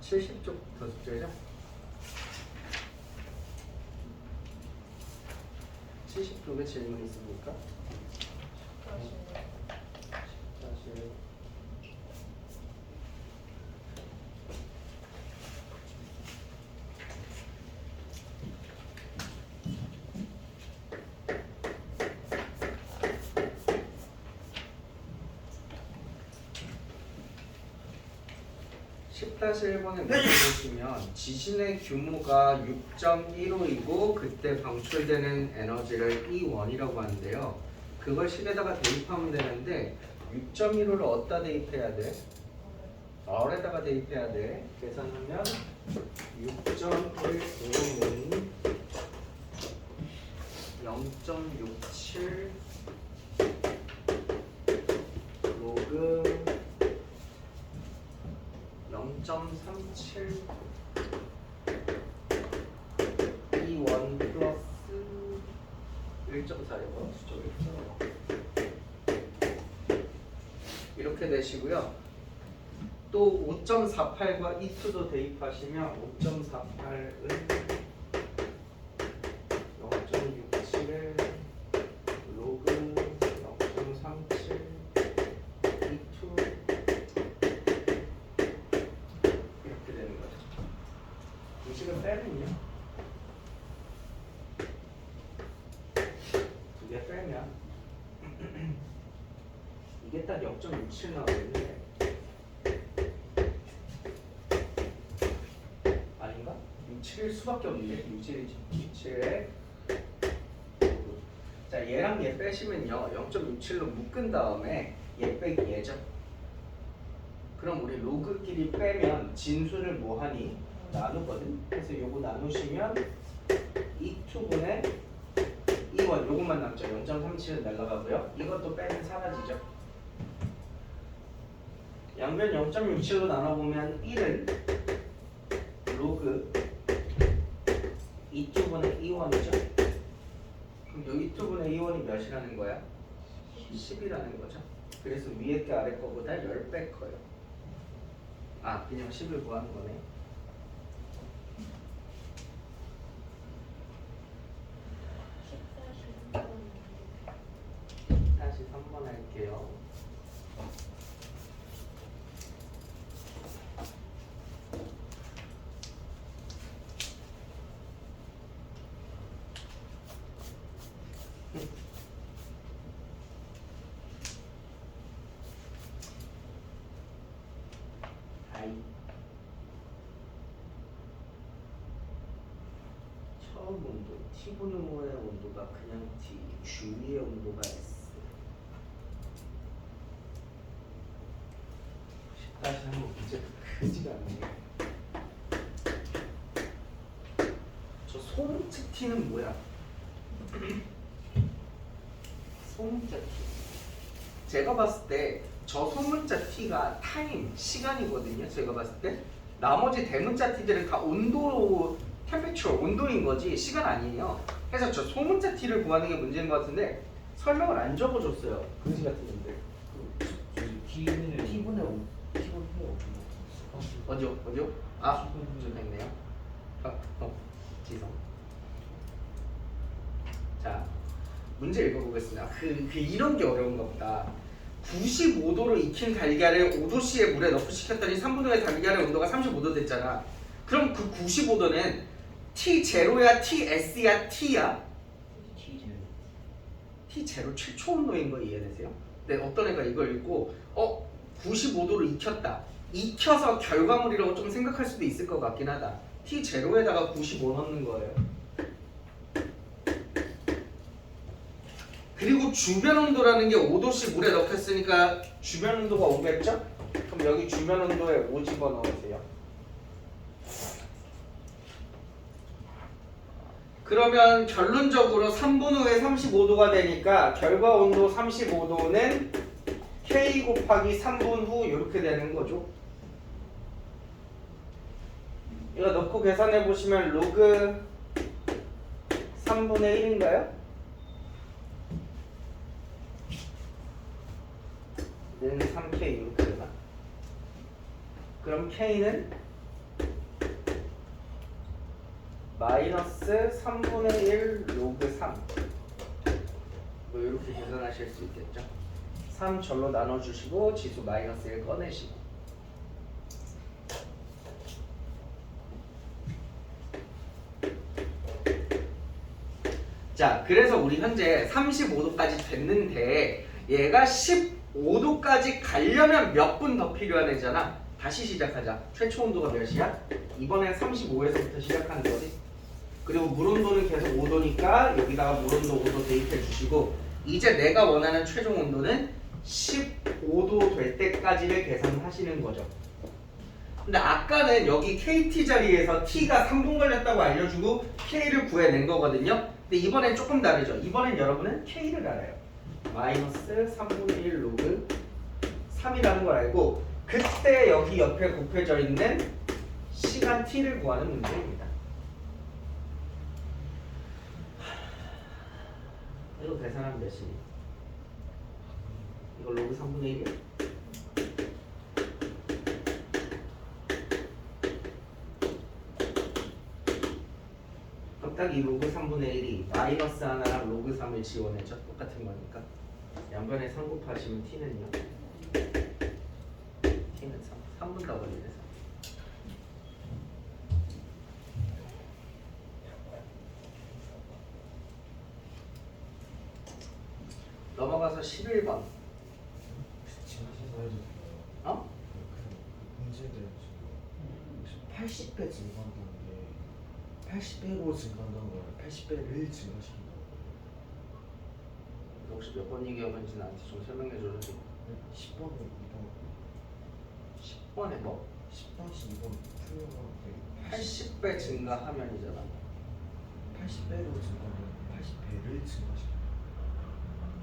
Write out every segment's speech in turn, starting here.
70쪽부터 숙제죠? 70쪽에 질문 있습니까? 다시 10-1번에 보시면 지진의 규모가 6.15이고 그때 방출되는 에너지를 E1이라고 하는데요. 그걸 식에다가 대입하면 되는데 6.15를 어디다 대입해야 돼? R에다가 대입해야 돼. 계산하면 6.15는 0.67 로그 0.37 E1 플러스 1.4이고 수적 1.4 이렇게 되시고요. 또 5.48과 E2도 대입하시면 5.48은 0.67에 로그 0.37 E2 이렇게 되는 거죠. 공식을 빼면요. 두 개 빼면 이게 딱 0.67 나오겠는데 아닌가? 67일 수밖에 없는데 67에 자 얘랑 얘 빼시면요 0.67로 묶은 다음에 얘 빼기 얘죠. 그럼 우리 로그끼리 빼면 진수를 뭐하니? 나누거든. 그래서 요거 나누시면 2투분의 2원 요것만 남죠. 0.37은 날라가고요. 이것도 빼면 사라지죠. 양변 0.67로 나눠보면 1은 로그 2투분의 2원이죠. 그럼 여기 2투분의 2원이 몇이라는 거야? 10이라는 거죠. 그래서 위에 게 아래 거보다 10배 커요. 아, 그냥 10을 구하는 거네. 다시 3번 할게요. 처음 온도, T분의 온도가 그냥 T, 주위의 온도가 S. 다시 한번 문제 크지가 않네요. 저 소문자 T는 뭐야? 소문자 T. 제가 봤을 때 저 소문자 T가 타임, 시간이거든요. 제가 봤을 때 나머지 대문자 T들은 다 온도, 템페처, 온도인 거지 시간 아니에요. 그래서 저 소문자 T를 구하는 게 문제인 것 같은데 설명을 안 적어줬어요. 그지 같은데. T분의 5 어디요? 아, 좀 했네요. 지성. 자, 문제 읽어보겠습니다. 이런 게 어려운가 보다. 95도로 익힌 달걀을 5도씨의 물에 넣고 식혔더니 3분 후에 달걀의 온도가 35도 됐잖아. 그럼 그 95도는 T0야, TS야, T야? T0 최초 온도인 거 이해되세요? 네, 어떤 애가 이걸 읽고 95도로 익혔다. 익혀서 결과물이라고 좀 생각할 수도 있을 것 같긴 하다. T0에다가 95 넣는 거예요. 그리고 주변 온도라는 게 5도씩 물에 넣겠으니까 주변 온도가 5겠죠? 그럼 여기 주변 온도에 5 집어넣으세요. 그러면 결론적으로 3분 후에 35도가 되니까 결과 온도 35도는 K 곱하기 3분 후 이렇게 되는 거죠. 이거 넣고 계산해 보시면 로그 3분의 1인가요? 는 3K 이렇게 되나? 그럼 K는 마이너스 3분의 1 로그 3 뭐 이렇게 계산하실 수 있겠죠. 3 절로 나눠주시고 지수 마이너스 1 꺼내시고. 자, 그래서 우리 현재 35도까지 됐는데 얘가 15도까지 가려면 몇 분 더 필요한 애잖아. 다시 시작하자. 최초 온도가 몇이야? 이번엔 35에서부터 시작하는 거지. 그리고 물 온도는 계속 5도니까 여기다가 물 온도 5도 대입해 주시고 이제 내가 원하는 최종 온도는 15도 될 때까지를 계산하시는 거죠. 근데 아까는 여기 KT 자리에서 T가 3분 걸렸다고 알려주고 K를 구해낸 거거든요. 근데 이번엔 조금 다르죠. 이번엔 여러분은 K를 알아요. 마이너스 3분의 1 로그 3이라는 걸 알고 그때 여기 옆에 곱해져 있는 시간 T를 구하는 문제입니다. 이거 계산하면 몇이니? 이거 로그 3분의 1이야? 그럼 딱 이 로그 3분의 1이 마이너스 하나랑 로그 3을 지원해줘. 똑같은 거니까. 양변에 3 곱하시면 T는요? T는 3. 3분 더 걸리네. 넘어가서 11번. 지나셔서 해도 돼요. 어? 그 문제들 지금 80배 증가한다는 게 80배로 증가한다는 거예요. 80배를 증가시킨다는 혹시 몇 번 얘기하는지 나한테 좀 설명해 줘야지. 거예요. 10번에 2번 10번에 뭐? 10-2번 풀려면 80배 증가하면이잖아. 80배로 증가하면 80배를 증가시킨다.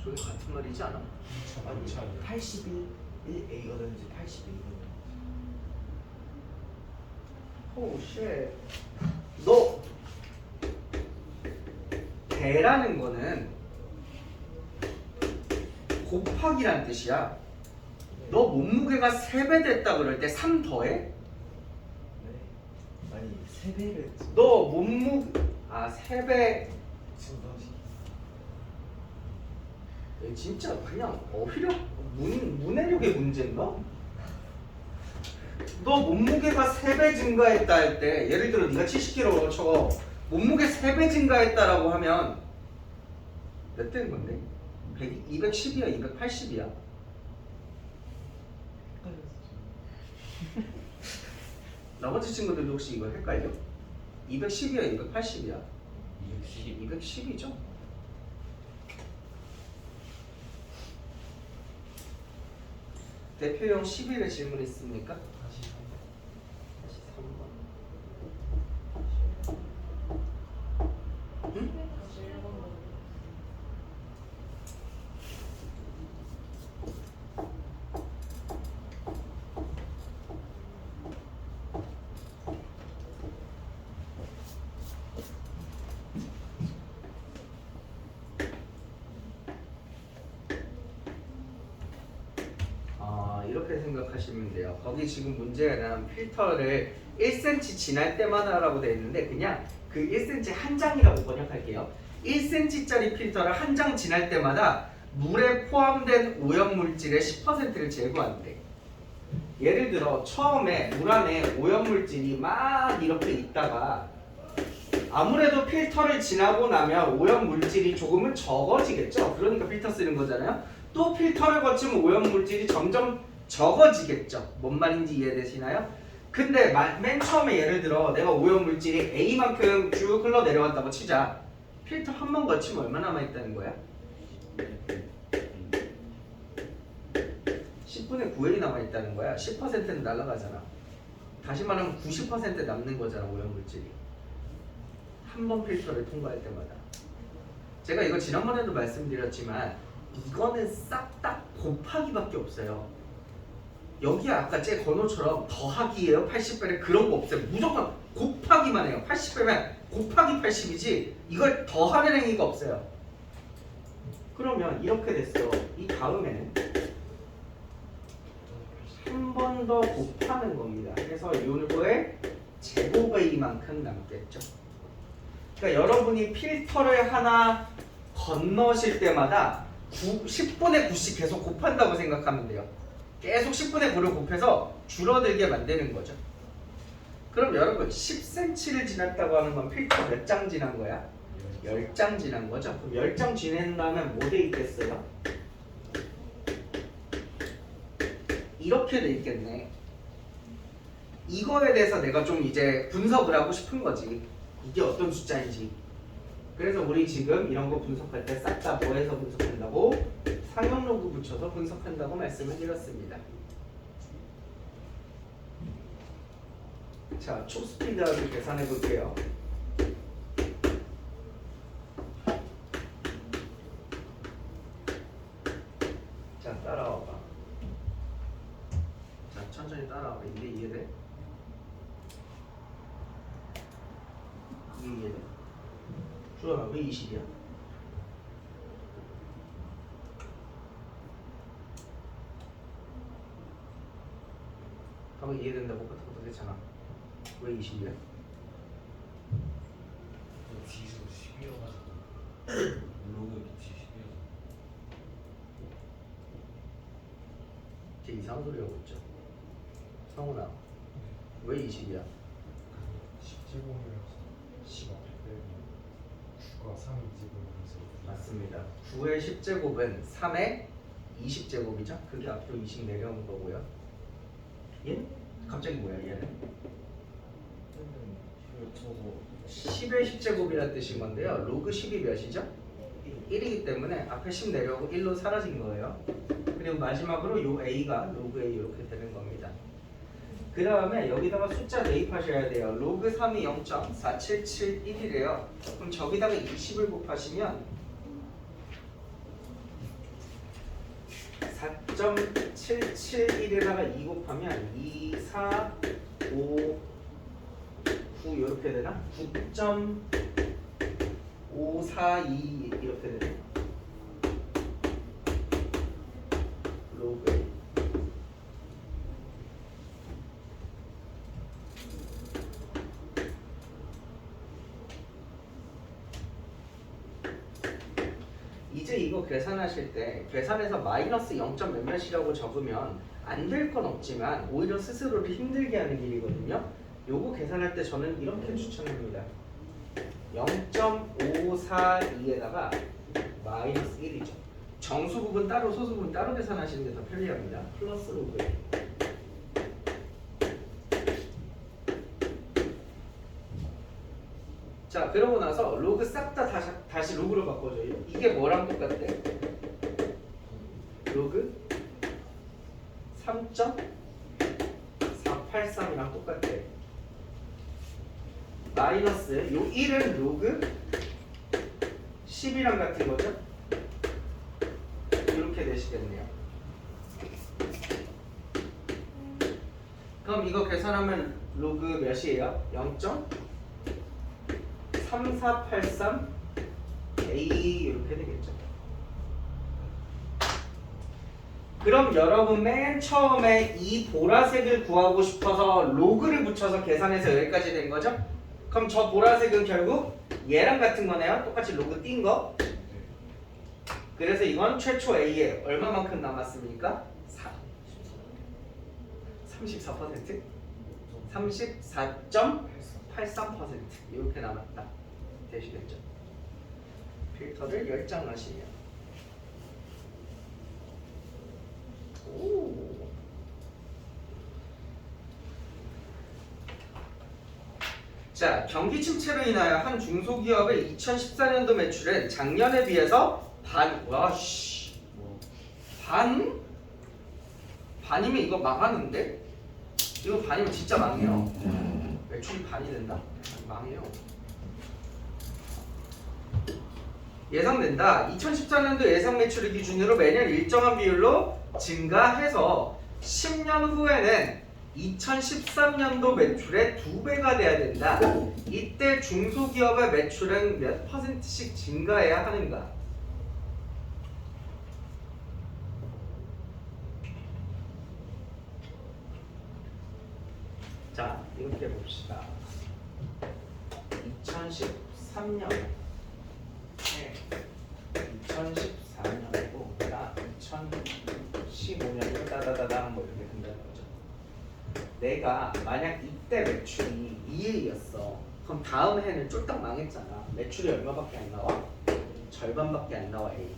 저게 같은 말이지 않아? 아니 81 1A가 되는지 82A가 되는지. 오 쉣. 너 대라는 거는 곱하기란 뜻이야. 너 몸무게가 3배 됐다 그럴 때 3 더해? 네. 아니 3배를 너 몸무게 3배. 증가시킨다. 진짜 그냥 어휘력 문해력의 문제인가? 너 몸무게가 3배 증가했다 할 때 예를 들어 네가 70kg 쳐 몸무게 3배 증가했다라고 하면 몇 되는 건데? 210이야 280이야? 나머지 친구들도 혹시 이거 헷갈려? 210이야 280이야? 210이죠? 대표형 11의 질문 있습니까? 다시 3번. 응? 이렇게 생각하시면 돼요. 거기 지금 문제는 필터를 1cm 지날 때마다라고 되어 있는데 그냥 그 1cm 한 장이라고 번역할게요. 1cm짜리 필터를 한 장 지날 때마다 물에 포함된 오염물질의 10%를 제거한대. 예를 들어 처음에 물 안에 오염물질이 막 이렇게 있다가 아무래도 필터를 지나고 나면 오염물질이 조금은 적어지겠죠. 그러니까 필터 쓰는 거잖아요. 또 필터를 거치면 오염물질이 점점 적어지겠죠. 뭔 말인지 이해되시나요? 근데 맨 처음에 예를 들어 내가 오염물질이 A만큼 쭉 흘러 내려왔다고 치자. 필터 한 번 거치면 얼마 남아있다는 거야? 10분의 9일이 남아있다는 거야. 10%는 날아가잖아. 다시 말하면 90% 남는 거잖아 오염물질이. 한 번 필터를 통과할 때마다. 제가 이거 지난번에도 말씀드렸지만 이거는 싹 다 곱하기밖에 없어요. 여기 아까 제 번호처럼 더하기예요 80배를 그런 거 없어요. 무조건 곱하기만 해요. 80배면 곱하기 80이지 이걸 더하는 행위가 없어요. 그러면 이렇게 됐어. 이 다음에는 한 번 더 곱하는 겁니다. 그래서 요거의 제곱 A만큼 남겠죠. 그러니까 여러분이 필터를 하나 건너실 때마다 10분의 9씩 계속 곱한다고 생각하면 돼요. 계속 10분의 9를 곱해서 줄어들게 만드는 거죠. 그럼 여러분 10cm를 지났다고 하는 건 필터 몇 장 지난 거야? 10장 지난 거죠. 그럼 10장 지낸다면 뭐 돼 있겠어요? 이렇게 돼 있겠네. 이거에 대해서 내가 좀 이제 분석을 하고 싶은 거지. 이게 어떤 숫자인지. 그래서 우리 지금 이런 거 분석할 때 싹 다 뭐해서 분석한다고? 상용 로그 붙여서 분석한다고 말씀을 드렸습니다. 자, 초스피드하게 계산해 볼게요. 자, 따라와봐. 자, 천천히 따라와봐. 이게 이해돼? 이게 이해돼? 주원아, 왜 20이야? 방금 이해된다고 똑같은 것도 괜찮아. 왜 20이야? 뒤수로 10이어가지고 로그 밑이 10이어서 걔 이상한 소리 하고 있죠. 성훈아, 왜 20이야? 10제곱이라서 10 앞에 빼고 9가 3제곱이면서 맞습니다. 9의 10제곱은 3의 20제곱이죠? 그게 앞으로 20 내려온 거고요. 얘? 갑자기 뭐야 얘는? 저거 10의 10제곱이라는 뜻인 건데요. 로그 10이 몇이죠? 1이기 때문에 앞에 10 내려오고 1로 사라진 거예요. 그리고 마지막으로 요 A가 로그 A 이렇게 되는 겁니다. 그 다음에 여기다가 숫자 대입하셔야 돼요. 로그 3이 0.4771이래요. 그럼 저기다가 20을 곱하시면 4.771에다가 2 곱하면 2, 4, 5, 9 이렇게 되나? 9.542 이렇게 되네. 로그 이제 이거 계산하실 때 계산해서 마이너스 0. 몇몇이라고 적으면 안 될 건 없지만 오히려 스스로를 힘들게 하는 일이거든요. 요거 계산할 때 저는 이렇게 추천합니다. 0.542에다가 마이너스 1이죠. 정수 부분 따로 소수 부분 따로 계산하시는 게 더 편리합니다. 플러스 로그. 자, 그러고 나서 로그 싹 다 다시 로그로 바꿔줘요. 이게 뭐랑 똑같대? 로그 3.483이랑 똑같대. 마이너스 요 1은 로그 10이랑 같은 거죠? 이렇게 되시겠네요. 그럼 이거 계산하면 로그 몇이에요? 0.3483 A 이렇게 되겠죠. 그럼 여러분 맨 처음에 이 보라색을 구하고 싶어서 로그를 붙여서 계산해서 여기까지 된 거죠? 그럼 저 보라색은 결국 얘랑 같은 거네요. 똑같이 로그 띈 거. 그래서 이건 최초 A에 얼마만큼 남았습니까? 34%? 34.83% 이렇게 남았다. 되시겠죠? 필터를 10장 하시면 오. 자, 경기 침체로 인하여 한 중소기업의 2014년도 매출은 작년에 비해서 반이면 이거 망하는데? 이거 반이면 진짜 망해요. 매출이 반이 된다? 망해요. 예상된다. 2014년도 예상 매출을 기준으로 매년 일정한 비율로 증가해서 10년 후에는 2013년도 매출의 2배가 돼야 된다. 이때 중소기업의 매출은 몇 %씩 증가해야 하는가? 자, 이렇게 봅시다. 2014 2013년에 2014년이고 나 2015년이고 따다다다 뭐 이렇게 된다는 거죠. 내가 만약 이때 매출이 2A였어. 그럼 다음 해는 쫄딱 망했잖아. 매출이 얼마밖에 안 나와? 절반밖에 안 나와 A.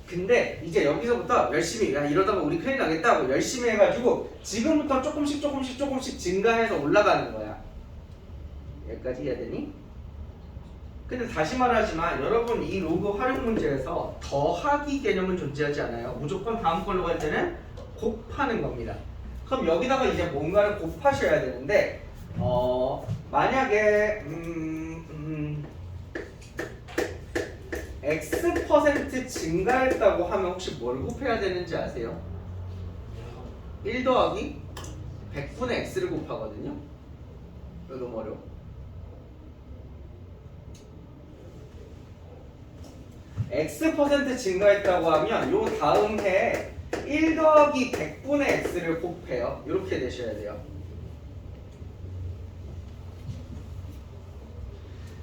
근데 이제 여기서부터 열심히 야 이러다가 우리 큰일 나겠다고 열심히 해가지고 지금부터 조금씩 증가해서 올라가는 거야. 여기까지 해야 되니? 근데 다시 말하지만 여러분 이 로그 활용 문제에서 더하기 개념은 존재하지 않아요. 무조건 다음 걸로 갈 때는 곱하는 겁니다. 그럼 여기다가 이제 뭔가를 곱하셔야 되는데 만약에 X% 증가했다고 하면 혹시 뭘 곱해야 되는지 아세요? 1 더하기 100분의 X를 곱하거든요. 이거 너무 어려워. X% 증가했다고 하면 요 다음 해에 1 더하기 100분의 X를 곱해요. 이렇게 되셔야 돼요.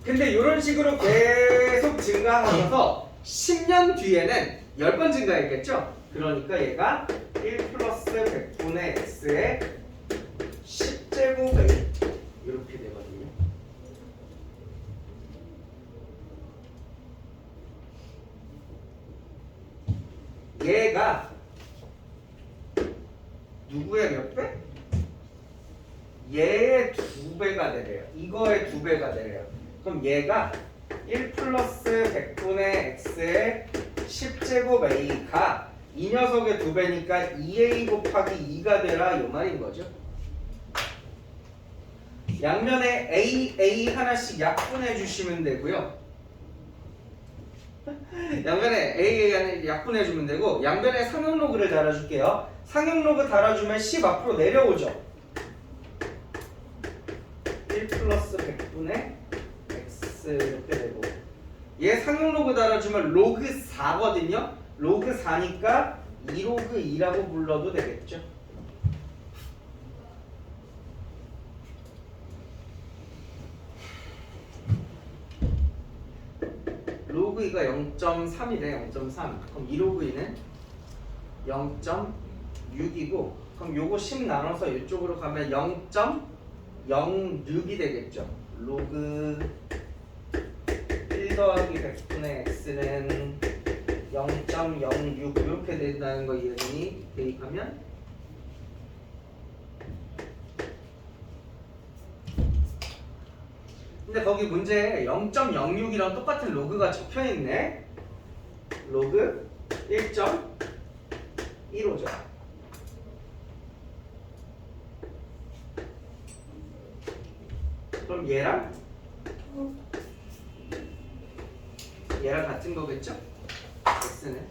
근데 이런 식으로 계속 증가하셔서 10년 뒤에는 10번 증가했겠죠? 그러니까 얘가 1 플러스 100분의 X의 10제곱에 이렇게 되거든요. 얘가 누구의 몇 배? 얘의 2배가 되래요. 이거의 2배가 되래요. 그럼 얘가 1 플러스 100분의 X의 10제곱 A가 이 녀석의 2배니까 2A 곱하기 2가 되라 이 말인 거죠. 양면에 A 하나씩 약분해 주시면 되고요. 양변에 A 약분해 주면 되고 양변에 상형로그를 달아줄게요. 상형로그 달아주면 10 앞으로 내려오죠. 1 플러스 100분의 X 이렇게 되고 얘 상형로그 달아주면 로그 4거든요. 로그 4니까 2로그 2라고 불러도 되겠죠. 로그 2가 0.3이래. 0.3. 그럼 2로그 2는 0.6이고 그럼 요거 10 나눠서 이쪽으로 가면 0.06이 되겠죠. 로그 1 더하기 100분의 X는 0.06 이렇게 된다는 거 이해되니? 대입하면 근데 거기 문제에 0.06이랑 똑같은 로그가 적혀있네. 로그 1.15죠. 그럼 얘랑 같은 거겠죠? X는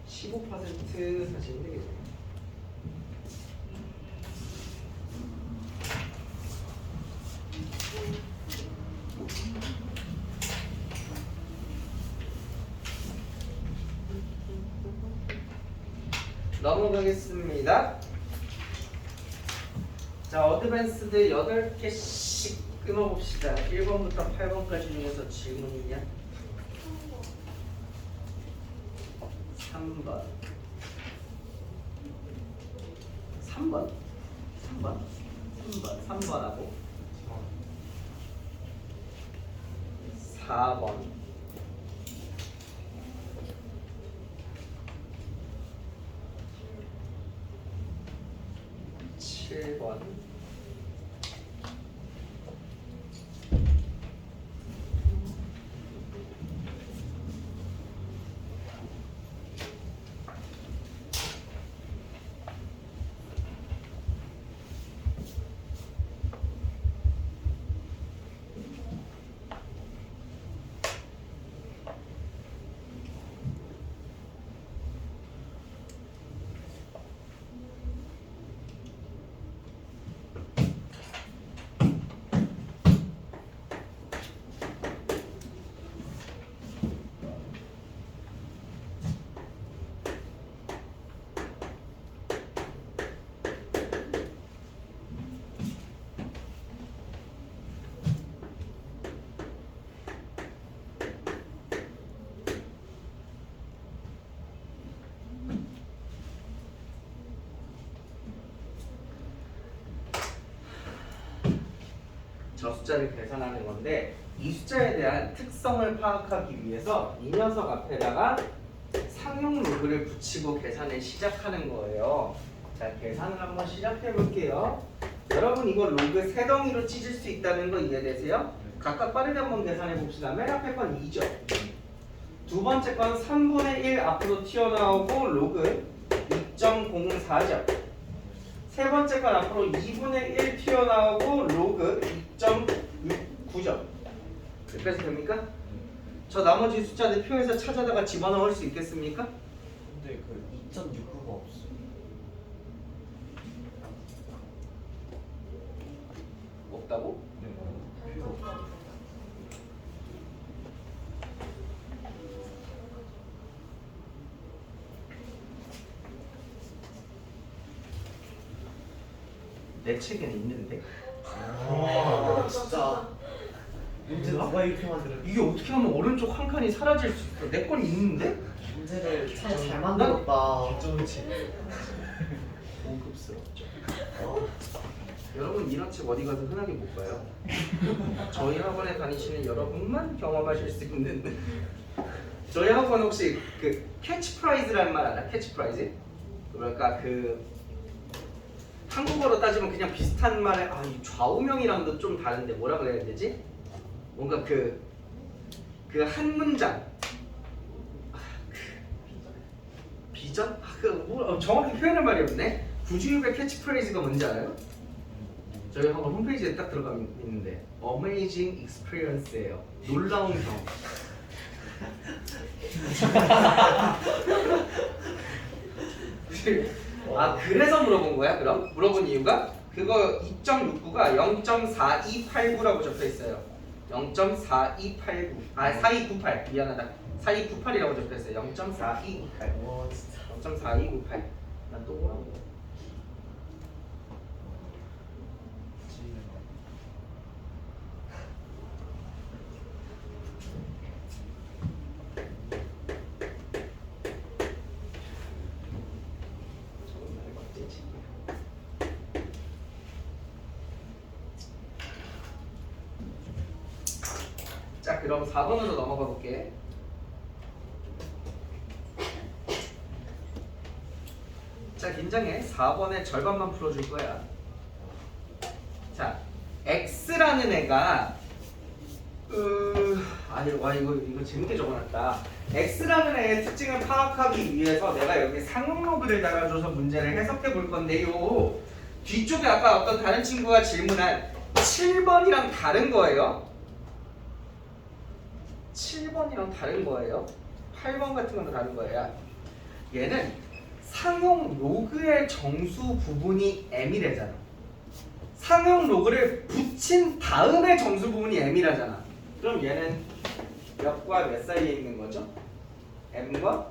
15% 사시면 되겠네요. 넘어가겠습니다. 자, 어드밴스드 8개씩 끊어봅시다. 1번부터 8번까지 중에서 질문 있냐? 3번하고 4번 7번 8번 저 숫자를 계산하는 건데 이 숫자에 대한 특성을 파악하기 위해서 이 녀석 앞에다가 상용 로그를 붙이고 계산을 시작하는 거예요. 자, 계산을 한번 시작해 볼게요. 여러분 이거 로그 세 덩이로 찢을 수 있다는 거 이해되세요? 각각 빠르게 한번 계산해 봅시다. 맨 앞에 건 2죠. 두 번째 건 3분의 1 앞으로 튀어나오고 로그 2.04죠. 세 번째 건 앞으로 2분의 1 튀어나오고 로그 2.69죠. 그래서 됩니까? 저 나머지 숫자들 표에서 찾아다가 집어넣을 수 있겠습니까? 근데 그 2.69가 없어. 없다고? 네. 필요 없어. 내 책에는 있는데 와 진짜. 문제 누가 이렇게 만들어? 이게 어떻게 하면 오른쪽 한 칸이 사라질 수 있어? 내 건 있는데? 문제를 참 잘 만들었다. 어쩌지? 고급스럽죠. 어. 여러분 이런 책 어디 가서 흔하게 못 봐요. 저희 학원에 다니시는 여러분만 경험하실 수 있는. 저희 학원 혹시 그 캐치프라이즈라는 말 알아? 캐치프라이즈? 그러니까 그 한국어로 따지면 그냥 비슷한 말에 이 좌우명이랑도 좀 다른데 뭐라 그래야 되지? 뭔가 그 한 문장 비전? 정확히 표현할 말이 없네. 구주유의 캐치프레이즈가 뭔지 알아요? 저희 학원 홈페이지에 딱 들어가 있는데 Amazing Experience예요. 놀라운 경험. 그래서 물어본 거야? 그럼? 물어본 이유가? 그거 2.69가 0.4289라고 적혀 있어요. 0.4289 4298 미안하다. 4298이라고 적혀 있어요. 0.4298 와 진짜. 0.4298 난 또 뭐라고? 자, 그럼 4번으로 넘어가 볼게. 자, 긴장해. 4번의 절반만 풀어줄 거야. 자, x라는 애가 이거 재밌게 적어놨다. x라는 애의 특징을 파악하기 위해서 내가 여기 상용 로그를 달아줘서 문제를 해석해 볼 건데요. 뒤쪽에 아까 어떤 다른 친구가 질문한 7번이랑 다른 거예요. 7번이랑 다른 거예요. 8번 같은 건 다른 거예요. 얘는 상용 로그의 정수 부분이 m이래잖아. 상용 로그를 붙인 다음에 정수 부분이 m이라잖아. 그럼 얘는 몇과 몇 사이에 있는 거죠? m과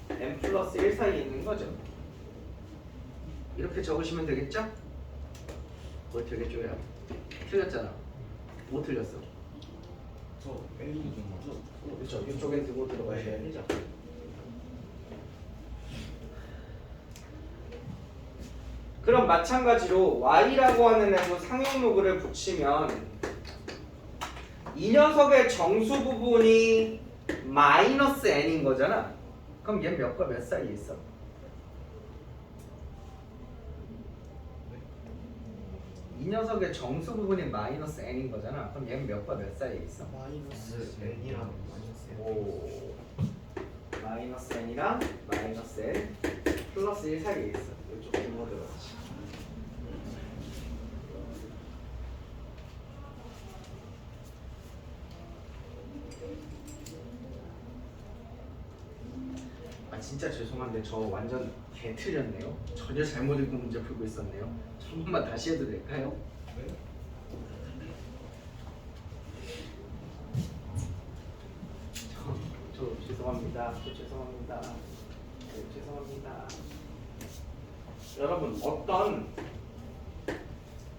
m 플러스 1 사이에 있는 거죠. 이렇게 적으시면 되겠죠? 뭐 되겠죠요? 틀렸잖아. 뭐 틀렸어? 저 L이 좀 맞죠? 그렇죠. 이쪽에 두고 들어가야 되죠. 그럼 마찬가지로 y라고 하는 애도 상용 로그를 붙이면 이 녀석의 정수 부분이 마이너스 n인 거잖아. 그럼 얘 몇과 몇 사이에 있어? 이 녀석의 정수 부분이 마이너스 n인 거잖아. 그럼 얘는 몇과 몇 사이에 있어? 마이너스 N이랑 마이너스 N. 오, 마이너스 n이랑 마이너스 n 플러스 1 사이에 있어. 이쪽 부모 들어가지. 진짜 죄송한데 저 완전 개 틀렸네요. 전혀 잘못 읽은 문제 풀고 있었네요. 한 번만 다시 해도 될까요? 네? 저 죄송합니다. 저 죄송합니다. 죄송합니다. 여러분 어떤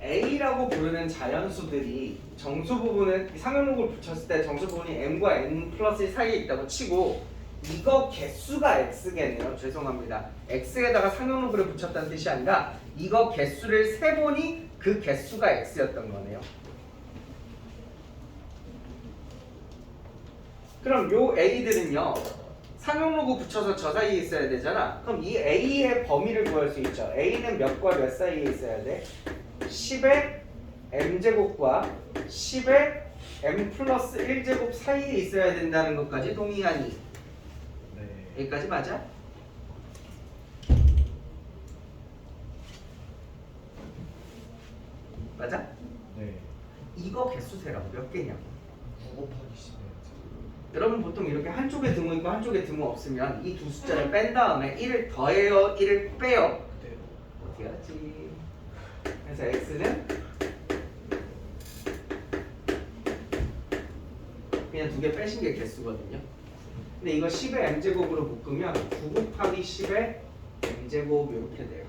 A라고 부르는 자연수들이 정수 부분은 상용록을 붙였을 때 정수 부분이 m과 n 플러스 1 사이에 있다고 치고 이거 개수가 x겠네요. 죄송합니다. x에다가 상용록을 붙였다는 뜻이 아니라 이거 개수를 세보니 그 개수가 x였던 거네요. 그럼 요 a들은요 상용로그 붙여서 저 사이에 있어야 되잖아. 그럼 이 a의 범위를 구할 수 있죠. a는 몇과 몇 사이에 있어야 돼? 10의 m제곱과 10의 m 플러스 1제곱 사이에 있어야 된다는 것까지 동의하니? 네. 여기까지 맞아? 맞아? 네. 이거 개수 세라고 몇 개냐고. 9 곱하기 10에 여러분 보통 이렇게 한쪽에 등호 있고 한쪽에 등호 없으면 이 두 숫자를 뺀 다음에 1을 더해요, 1을 빼요. 그대로. 어떻게 하지? 그래서 x는 그냥 두 개 빼신 게 개수거든요. 근데 이거 10의 m제곱으로 묶으면 9 곱하기 10의 m제곱 이렇게 돼요.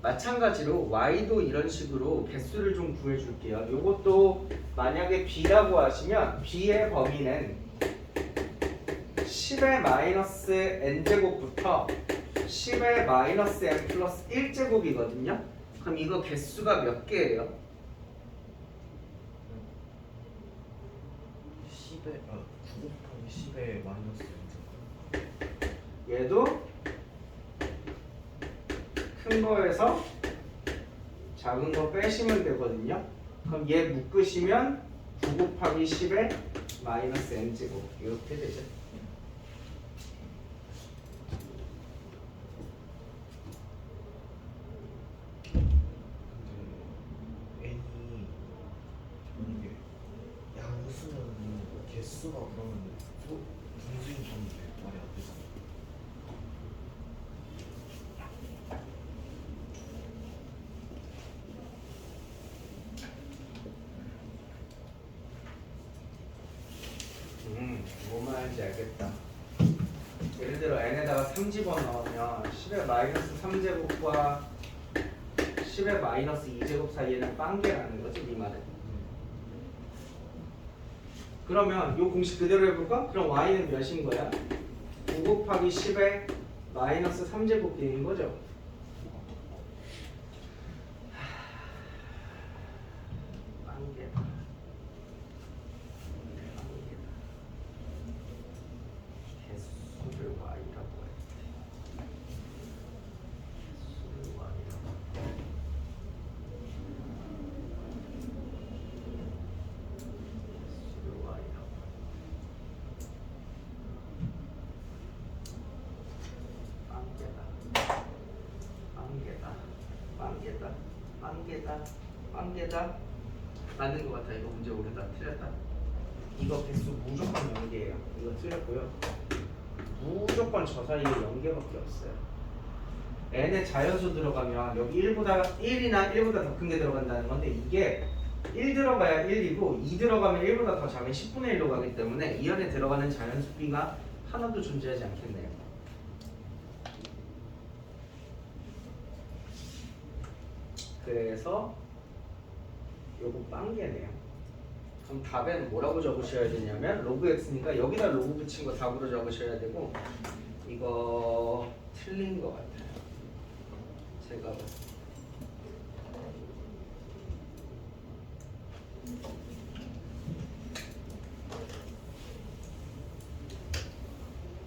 마찬가지로 y도 이런 식으로 개수를 좀 구해줄게요. 요것도 만약에 b라고 하시면 b의 범위는 10의 마이너스 n제곱부터 10의 마이너스 n 플러스 1제곱이거든요. 그럼 이거 개수가 몇 개예요? 10에 9 곱하기 10에 마이너스 0. 얘도 큰 거에서 작은 거 빼시면 되거든요. 그럼 얘 묶으시면 9 곱하기 10에 마이너스 n제곱 이렇게 되죠. 근데 n이 만약에 양수는 개수가 그러면 분수인 건데 말이 안 되잖아. 뭐 말인지 알겠다. 예를 들어 n에다가 3 집어넣으면 10의 마이너스 3제곱과 10의 마이너스 2제곱 사이에는 빵개라는 거지, 이 말은. 그러면 이 공식 그대로 해볼까? 그럼 y는 몇인 거야? 9 곱하기 10의 마이너스 3제곱인 거죠? 빵개다. 개수를 y라고 해. 개수를 y라고 해. 개수를 y라고 해. 빵개다. 맞는 것 같아. 이거 문제 오르다 틀렸다. 이거 개수 무조건 0개예요. 이거 틀렸고요. 무조건 저 사이에 0개밖에 없어요. n에 자연수 들어가면 여기 1이나 1보다 더 큰 게 들어간다는 건데 이게 1 들어가야 1이고 2 들어가면 1보다 더 작은 10분의 1로 가기 때문에 이 안에 들어가는 자연수 b가 하나도 존재하지 않겠네요. 그래서 요거 빵개네요. 그럼 답에는 뭐라고 적으셔야 되냐면 로그 x니까 여기다 로그 붙인 거 답으로 적으셔야 되고 이거 틀린 것 같아요. 제가 봤을 때.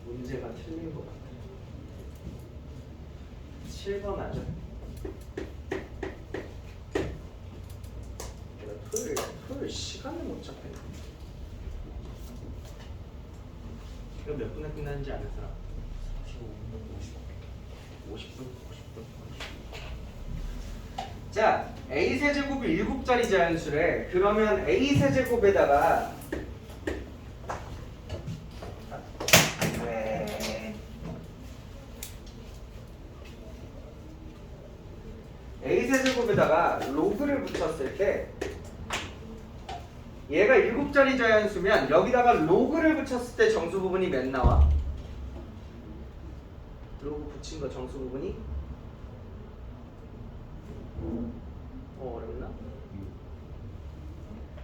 문제가 틀린 것 같아요. 7번 하죠. 토요일 시간을 못 잡겠네. 이거 몇 분에 끝나는지 아는 사람? 50분. 자, a 세제곱이 7자리 자연수래. 그러면 a 세제곱에다가 a 세제곱에다가 로그를 붙였을 때 얘가 7자리 자연수면 여기다가 로그를 붙였을 때 정수 부분이 몇 나와? 로그 붙인 거 정수 부분이? 어렵나?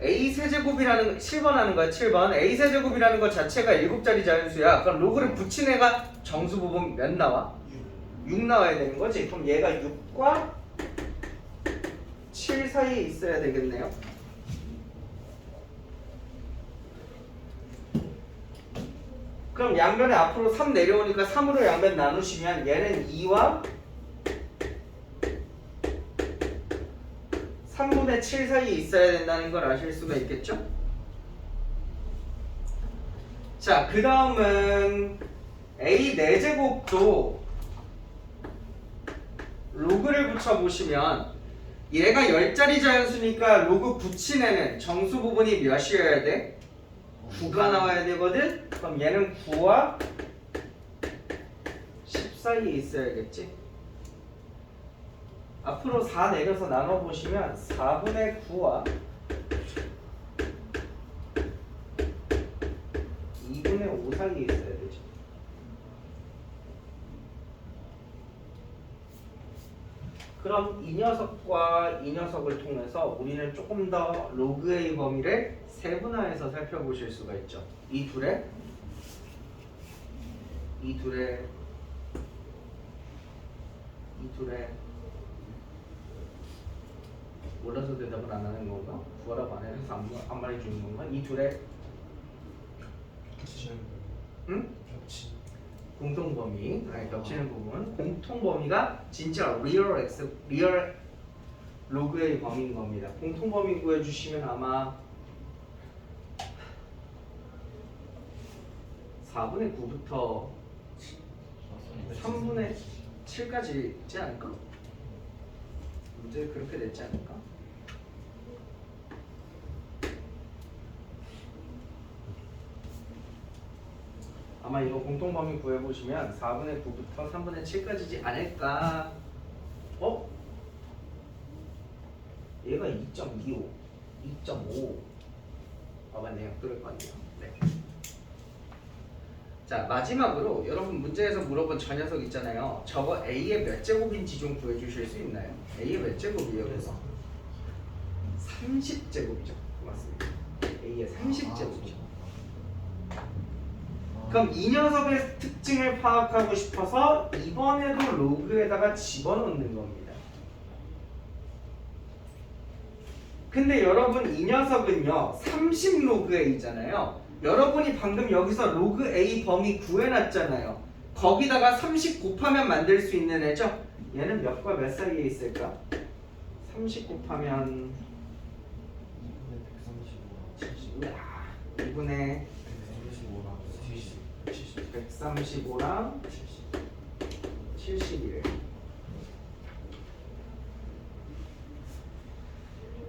a 세제곱이라는 7번 하는 거야. 7번 a 세제곱이라는 거 자체가 7자리 자연수야. 그럼 로그를 붙인 애가 정수 부분 몇 나와? 6 나와야 되는 거지. 그럼 얘가 6과 7 사이에 있어야 되겠네요. 그럼 양변에 앞으로 3 내려오니까 3으로 양변 나누시면 얘는 2와 3분의 7 사이에 있어야 된다는 걸 아실 수가 있겠죠? 자, 그 다음은 A 4제곱도 로그를 붙여보시면 얘가 10자리 자연수니까 로그 붙인 애는 정수 부분이 몇이어야 돼? 9가 나와야 되거든? 그럼 얘는 9와 10 사이에 있어야겠지? 앞으로 4 내려서 나눠보시면 4분의 9와 2분의 5 사이에 있어야 되죠. 그럼 이 녀석과 이 녀석을 통해서 우리는 조금 더 로그의 범위를 세분화해서 살펴보실 수가 있죠. 이 둘의 몰라서 대답을 안 하는 건가? 구하라고 안 해서 안 말해주는 건가? 이 둘의 응? 겹치. 공통범위, 아니 겹치는 부분, 공통범위가 진짜 리얼 로그의 범위인 겁니다. 공통범위 구해주시면 아마 4분의 9부터 3분의 7까지 있지 않을까? 문제 그렇게 됐지 않을까? 아마 이거 공통범위 구해보시면 4분의 9부터 3분의 7까지지 않을까? 어? 얘가 2.25, 2.5. 아 맞네요. 그럴 거 아니에요. 네. 자 마지막으로 여러분 문제에서 물어본 저 녀석 있잖아요. 저거 A의 몇 제곱인지 좀 구해주실 수 있나요? A의 몇 제곱이에요? 그래서 30제곱이죠. 맞습니다. A의 30제곱이죠. 그럼 이 녀석의 특징을 파악하고 싶어서 이번에도 로그에다가 집어넣는 겁니다. 근데 여러분 이 녀석은요 30로그 A잖아요. 여러분이 방금 여기서 로그 A 범위 구해놨잖아요. 거기다가 30 곱하면 만들 수 있는 애죠. 얘는 몇과 몇 사이에 있을까? 30 곱하면 2분의 135랑 71.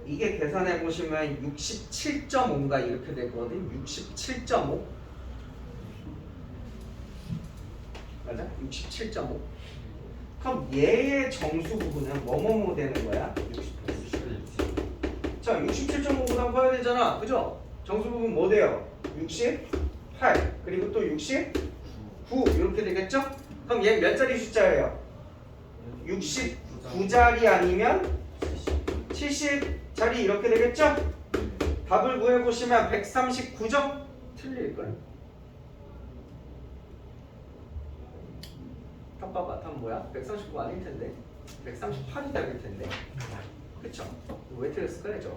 이게 계산해 보시면 67.5인가 이렇게 되거든. 67.5 맞아? 67.5. 그럼 얘의 정수 부분은 뭐뭐뭐 되는 거야? 자, 67.5보다 커야 되잖아, 그죠? 정수 부분 뭐 돼요? 68 그리고 또 69 이렇게 되겠죠? 그럼 얘 몇 자리 숫자예요? 69자리 아니면 70자리 이렇게 되겠죠? 답을 구해보시면 139점? 틀릴걸? 답 봐봐. 답 뭐야? 139 아닐 텐데 138이 답일 텐데 그쵸? 왜 틀렸을까? 해줘.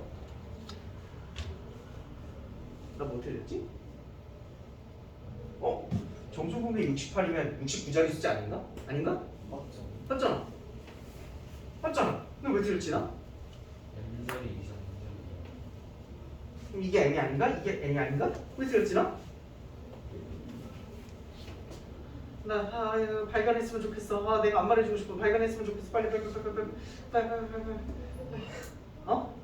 나 뭐 틀렸지? 어? 정수 부분이 68이면 69자리 숫자 아닌가? 아닌가? 맞잖아. 맞잖아. 근데 왜 틀렸지 나? N자리 이상 그럼 이게 N이 아닌가? 이게 N이 아닌가? 왜 틀렸지 나? 나 발견했으면 좋겠어. 내가 안 말해주고 싶어. 발견했으면 좋겠어. 빨리. 어?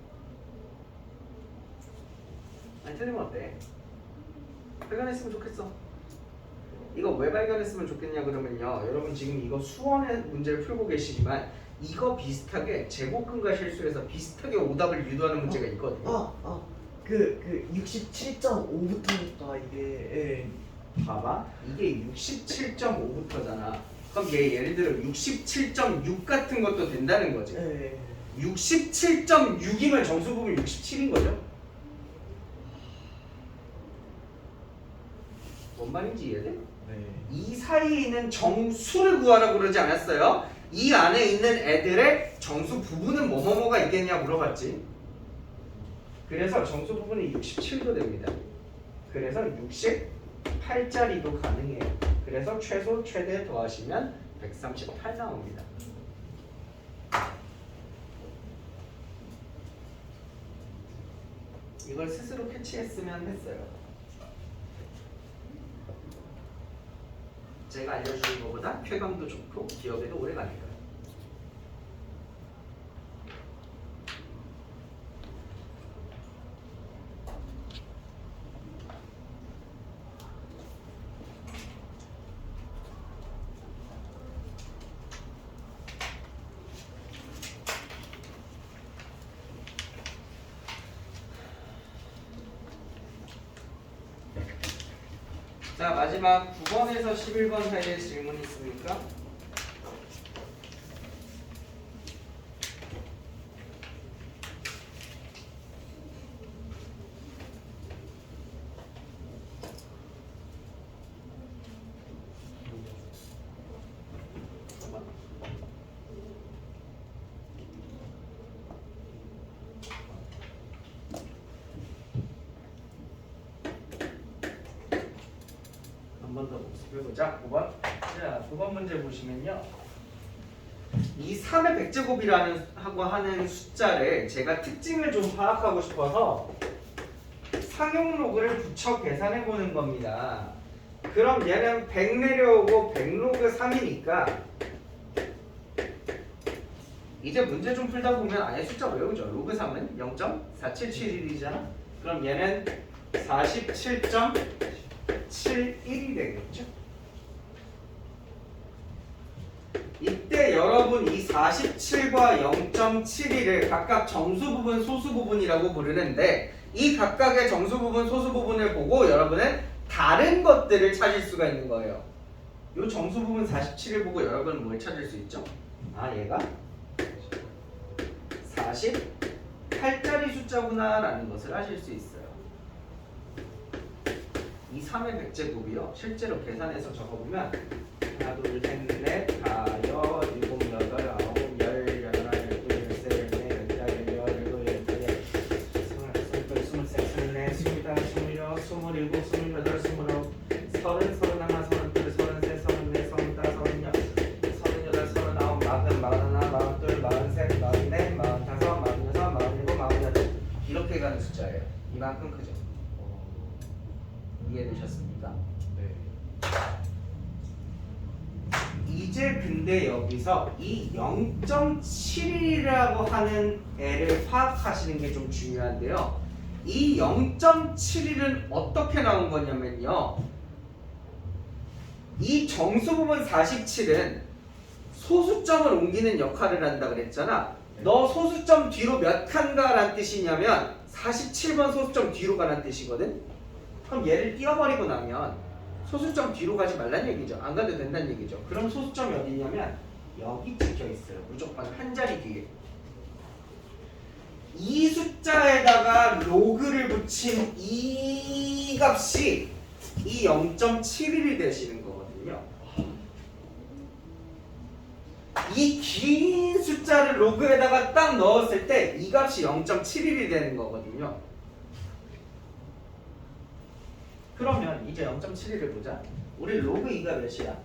아니 틀리면 어때? 발견했으면 좋겠어. 이거 왜 발견했으면 좋겠냐 그러면요. 여러분 지금 이거 수원의 문제를 풀고 계시지만 이거 비슷하게 제곱근과 실수에서 비슷하게 오답을 유도하는 문제가 있거든요. 그 67.5부터니까 이게 봐봐. 이게 67.5부터잖아. 그럼 얘 예를 들어 67.6 같은 것도 된다는 거지. 67.6이면 정수 부분 67인 거죠. 뭔 말인지 이해돼? 네. 이 사이에 있는 정수를 구하라고 그러지 않았어요? 이 안에 있는 애들의 정수 부분은 뭐뭐뭐가 있겠냐 물어봤지. 그래서 정수 부분이 67도 됩니다. 그래서 68짜리도 가능해요. 그래서 최소 최대 더하시면 138 나옵니다. 이걸 스스로 캐치했으면 했어요. 제가 알려주는 것보다 쾌감도 좋고 기억에도 오래 가니까요. 자, 마지막 9번에서 11번 사이에 질문 있습니까? 한 번 더 복습해보자. 9번. 자, 9번 문제 보시면요. 이 3의 백제곱이라는 하고 하는 숫자를 제가 특징을 좀 파악하고 싶어서 상용 로그를 붙여 계산해 보는 겁니다. 그럼 얘는 100 내려오고 100 로그 3이니까 이제 문제 좀 풀다 보면 아예 숫자 외우죠. 로그 3은 0.4771이잖아. 그럼 얘는 47.71이 되겠죠. 이때 여러분 이 47과 0.71을 각각 정수 부분, 소수 부분이라고 부르는데 이 각각의 정수 부분, 소수 부분을 보고 여러분은 다른 것들을 찾을 수가 있는 거예요. 이 정수 부분 47을 보고 여러분은 뭘 찾을 수 있죠? 아, 얘가 48짜리 숫자구나 라는 것을 아실 수 있어요. 이 3의 백제곱이요. 실제로 계산해서 적어보면 하나, 둘, 셋, 넷, 다, 여, 일곱, 여덟, 아홉, 열, 열하나, 열둘, 열세, 열네, 열다섯, 열여덟, 열여덟, 스물하나, 스물셋, 스물넷, 스물다섯, 스물여섯, 스물일곱, 스물여덟, 스물아홉, 서른, 서른하나, 서른둘, 서른셋, 서른넷, 서른다섯, 서른여섯, 서른여덟, 서른아홉, 마흔, 마흔하나, 마흔둘, 마흔셋, 마흔넷, 마흔다섯, 마흔여섯, 마흔일곱, 마흔여덟 이렇게 가는 숫자예요. 이만큼 크죠. 이해되셨습니까? 네. 이제 근데 여기서 이 0.71이라고 하는 애를 파악하시는 게 좀 중요한데요. 이 0.71은 어떻게 나온 거냐면요. 이 정수 부분 47은 소수점을 옮기는 역할을 한다 그랬잖아. 너 소수점 뒤로 몇 칸 가란 뜻이냐면 47번 소수점 뒤로 가란 뜻이거든. 그럼 얘를 띄워버리고 나면 소수점 뒤로 가지 말란 얘기죠. 안 가도 된다는 얘기죠. 그럼 소수점이 어디 있냐면 여기 찍혀 있어요. 무조건 한 자리 뒤에. 이 숫자에다가 로그를 붙인 이 값이 이 0.71이 되시는 거거든요. 이 긴 숫자를 로그에다가 딱 넣었을 때 이 값이 0.71이 되는 거거든요. 그러면 이제 0.71을 보자. 우리 로그 2가 몇이야?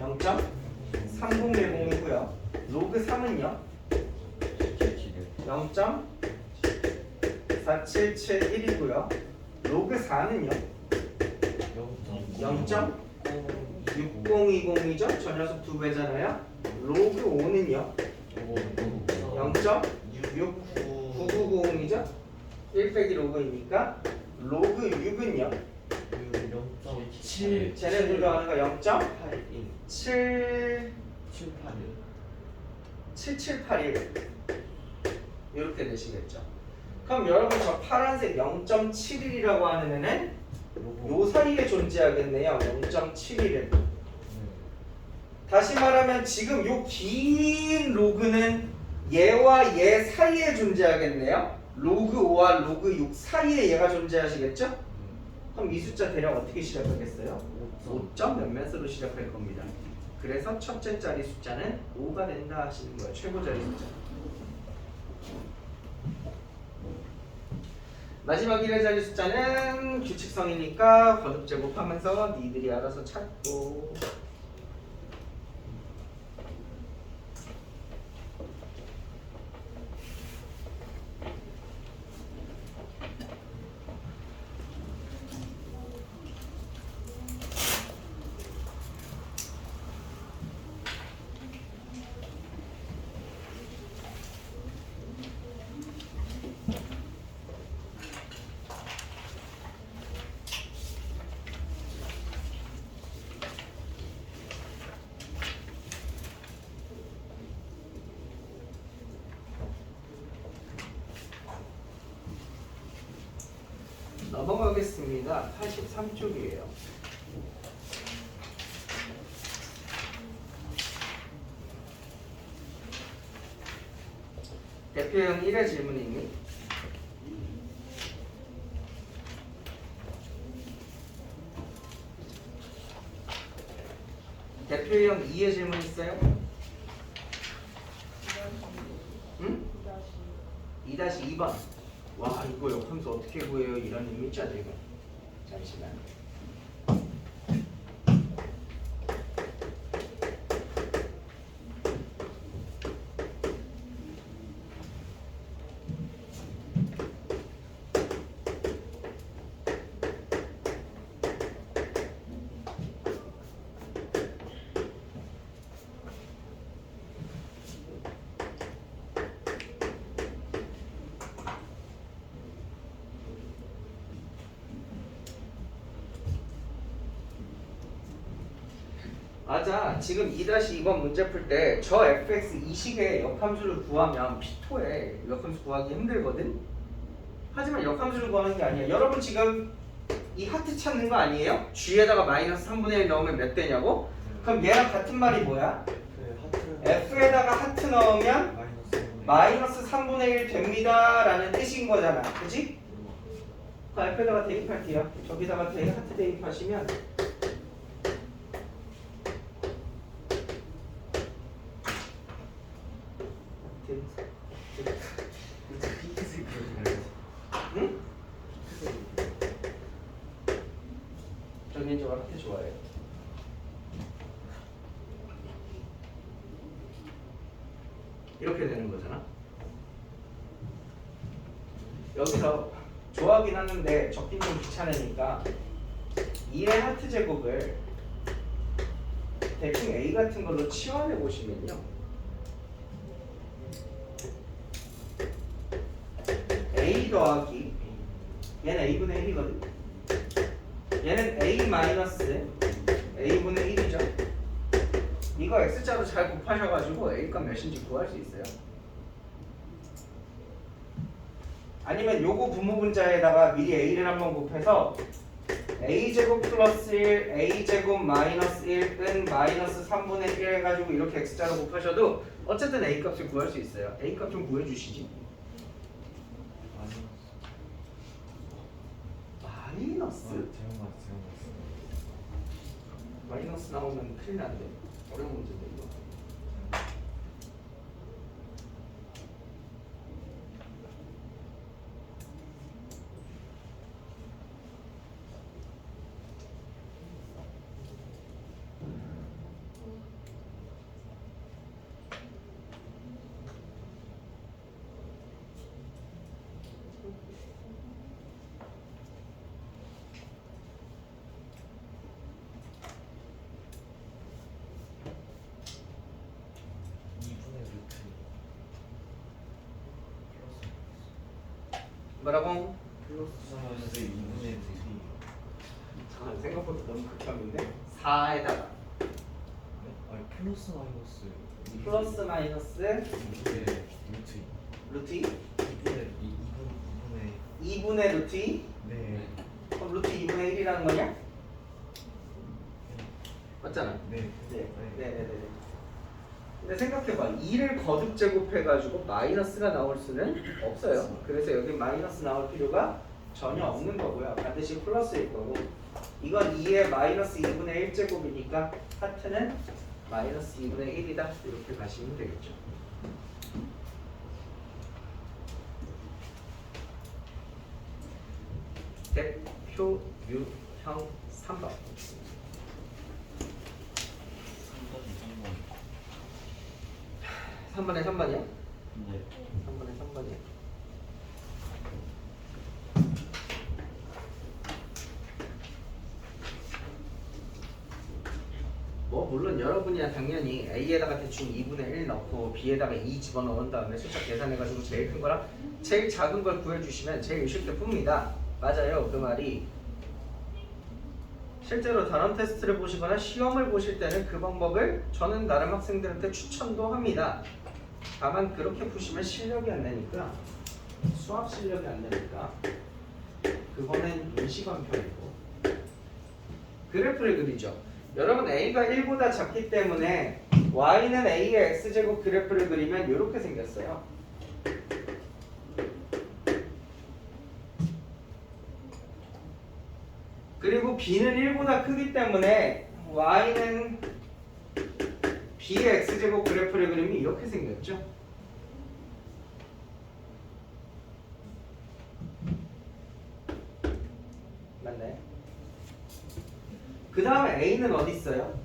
0.3010이고요. 로그 3은요? 0.4771이고요. 로그 4는요? 0.6020이죠? 저 녀석 2배잖아요. 로그 5는요? 0.66990이죠? 1 빼기 로그이니까 로그 6은요? 7 쟤네들 더하는 거 0.7 7781 이렇게 되시겠죠. 그럼 여러분 저 파란색 0.71이라고 하는 애는 요 사이에 존재하겠네요. 0.71은 다시 말하면 지금 요 긴 로그는 얘와 얘 사이에 존재하겠네요. 로그 5와 로그 6 사이에 얘가 존재하시겠죠? 그럼 이 숫자 대략 어떻게 시작하겠어요? 5점. 5점 몇몇으로 시작할 겁니다. 그래서 첫째 자리 숫자는 5가 된다 하시는 거예요. 최고 자리 숫자. 마지막 1의 자리 숫자는 규칙성이니까 거듭 제곱하면서 니들이 알아서 찾고. 넘어가겠습니다. 83쪽이에요. 대표형 1의 질문이 있니? 대표형 2의 질문 있어요? 응? 2-2번. 와 이거 역함수 어떻게 구해요? 이런 의미죠 지금. 잠시만. 맞아. 지금 2-2번 문제 풀 때 저 fx 이 식의 역함수를 구하면 P2에 역함수 구하기 힘들거든? 하지만 역함수를 구하는 게 아니야. 여러분 지금 이 하트 찾는 거 아니에요? g에다가 마이너스 3분의 1 넣으면 몇 되냐고? 그럼 얘랑 같은 말이 뭐야? 그 하트. f에다가 하트 넣으면 마이너스. 마이너스 3분의 1 됩니다 라는 뜻인 거잖아. 그치? 그 f에다가 대입할게요. 저기다가 하트 대입하시면 핑크색 그려주나요? 응? 핑크색. 저 개인적으로 하트 좋아해요. 이렇게 되는 거잖아. 여기서 좋아하긴 하는데 적긴 좀 귀찮으니까 2의 하트 제곱을 대충 A 같은 걸로 치환해 보시면요. A 더하기 얘는 A분의 1이거든. 얘는 A 마이너스 A분의 1이죠. 이거 X자로 잘 곱하셔가지고 A값 몇인지 구할 수 있어요. 아니면 요거 분모분자에다가 미리 A를 한번 곱해서 A제곱 플러스 1, A제곱 마이너스 1은 마이너스 3분의 1 해가지고 이렇게 X자로 곱하셔도 어쨌든 A값을 구할 수 있어요. A값 좀 구해주시지. 마이너스? 마이너스 나오면 큰일 난데. 어려운 문제인데 이거. 뭐라고? 플러스 2분의 1이. 잠깐 생각보다 너무 극혐인데 4에다가 아니 플러스 마이너스. 플러스 마이너스 네. 루트 2 2분의 2분의 루트 2 네. 그럼 루트 2분의 1이라는 거냐? 맞잖아. 네. 네네네. 근데 생각해봐. 2를 거듭 제곱해가지고 마이너스가 나올 수는 없어요. 그래서 여기 마이너스 나올 필요가 전혀 없는 거고요. 반드시 플러스일 거고 이건 2의 마이너스 2분의 1제곱이니까 하트는 마이너스 2분의 1이다 이렇게 가시면 되겠죠. 대표 유형 3번 3번에 3번이야? 네. 3번에 3번이야. 뭐 물론 여러분이야 당연히 A에다가 대충 2분의 1 넣고 B에다가 2 집어넣은 다음에 숫자 계산해가지고 제일 큰 거랑 제일 작은 걸 구해주시면 제일 쉽게 풉니다. 맞아요 그 말이. 실제로 단원 테스트를 보시거나 시험을 보실 때는 그 방법을 저는 나름 학생들한테 추천도 합니다. 다만 그렇게 푸시면 실력이 안 되니까 수학 실력이 안 되니까 그거는 인시간편이고 그래프를 그리죠. 여러분 A가 1보다 작기 때문에 Y는 A의 X제곱 그래프를 그리면 이렇게 생겼어요. 그리고 B는 1보다 크기 때문에 Y는 B의 X제곱 그래프를 그리면 이렇게 생겼죠. 맞나요? 그 다음에 A는 어디 있어요?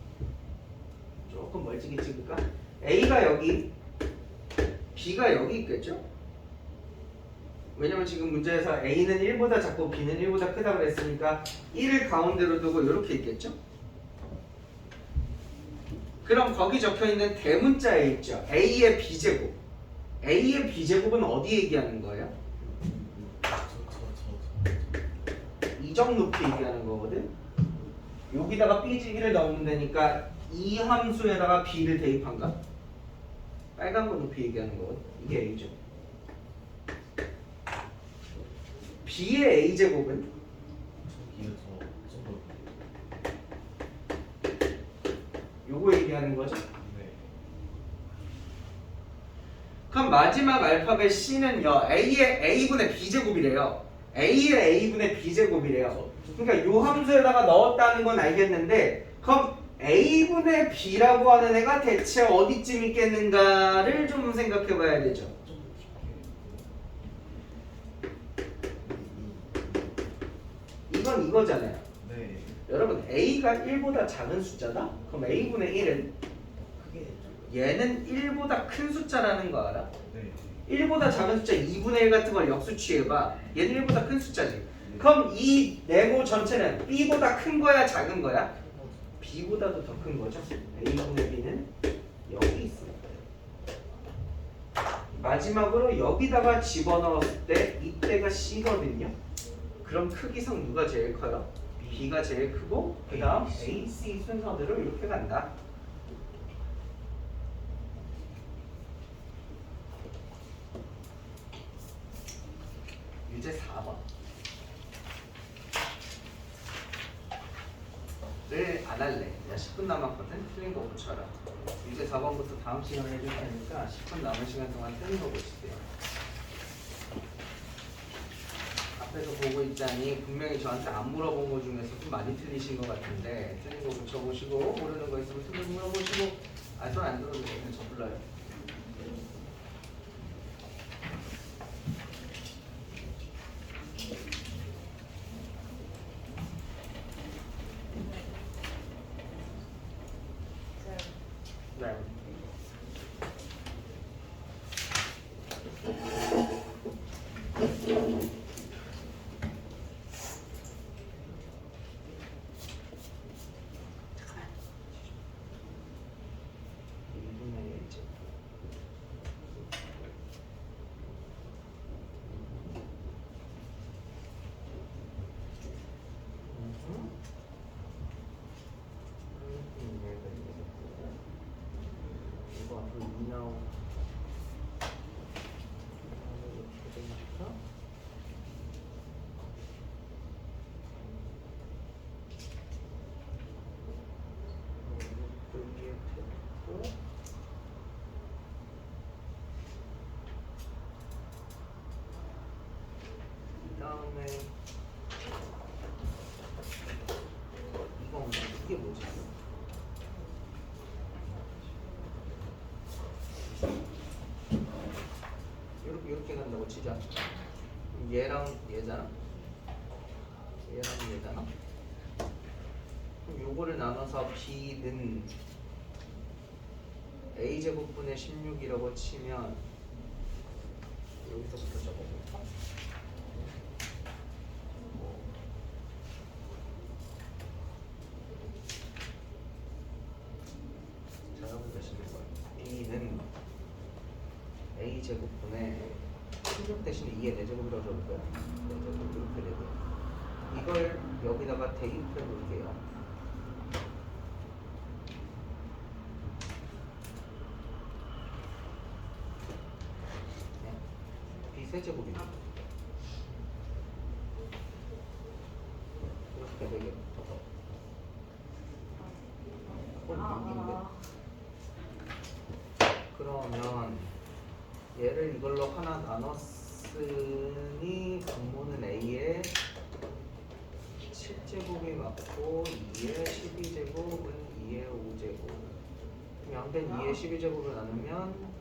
조금 멀찍이 찍을까? A가 여기, B가 여기 있겠죠? 왜냐면 지금 문제에서 A는 1보다 작고 B는 1보다 크다고 그랬으니까 1을 가운데로 두고 이렇게 있겠죠? 그럼 거기 적혀있는 대문자에 있죠. A의 B제곱. A의 B제곱은 어디 얘기하는 거예요? 이정 높이 얘기하는 거거든. 여기다가 B지기를 넣으면 되니까 이 함수에다가 B를 대입한가? 빨간 거 높이 얘기하는 거거든. 이게 A죠. B의 A제곱은 저기요 요거 얘기하는 거죠. 네. 그럼 마지막 알파벳 C는요 A의 A분의 B제곱이래요. A의 A분의 B제곱이래요. 그러니까 요 함수에다가 넣었다는 건 알겠는데 그럼 A분의 B라고 하는 애가 대체 어디쯤 있겠는가를 좀 생각해 봐야 되죠. 이건 이거잖아요. 네. 여러분 A가 1보다 작은 숫자다? 그럼 A분의 1은 크게 얘는 1보다 큰 숫자라는 거 알아? 네. 1보다 작은 숫자 2분의 1 같은 걸 역수취해봐. 얘는 1보다 큰 숫자지. 그럼 이 네모 전체는 B보다 큰 거야 작은 거야? B보다도 더 큰 거죠. A분의 B는 여기 있습니다. 마지막으로 여기다가 집어넣었을 때 이때가 C거든요. 그럼 크기상 누가 제일 커요? B가 제일 크고 그 다음 A, C 순서대로 이렇게 간다. 유제 4번 를 안 할래. 야 10분 남았거든. 틀린 거 붙여라. 유제 4번부터 다음 시간에 해줄 테니까 10분 남은 시간 동안 틀린 거 보시세요. 앞에서 보고 있자니 분명히 저한테 안 물어본 거 중에서 좀 많이 틀리신 것 같은데 틀린 거 붙여보시고 모르는 거 있으면 틀린 물어보시고 손 안 들어도 그냥 저 불러요. 네. 이거 앞으로 2 나오고 이렇게 되니까 여기에 됐고 그 다음에 이렇게 간다고 치자. 얘랑 얘잖아. 얘랑 얘잖아. 그럼 요거를 나눠서 b는 a제곱분의 16이라고 치면 여기서부터 적어볼까? 작업을 하시는 거예요. b는 a제곱분의 16 대신에 2의 4제곱이라고 적을 거야. 4제곱 이렇게 되고 이걸 여기다가 대입해 볼게요. b세제곱이나 이렇게 되겠죠. 그러면 얘를 이걸로 하나 나눴으니 분모는 a의 7제곱이 맞고 2의 12제곱은 2의 5제곱. 양변 2의 12제곱을 나누면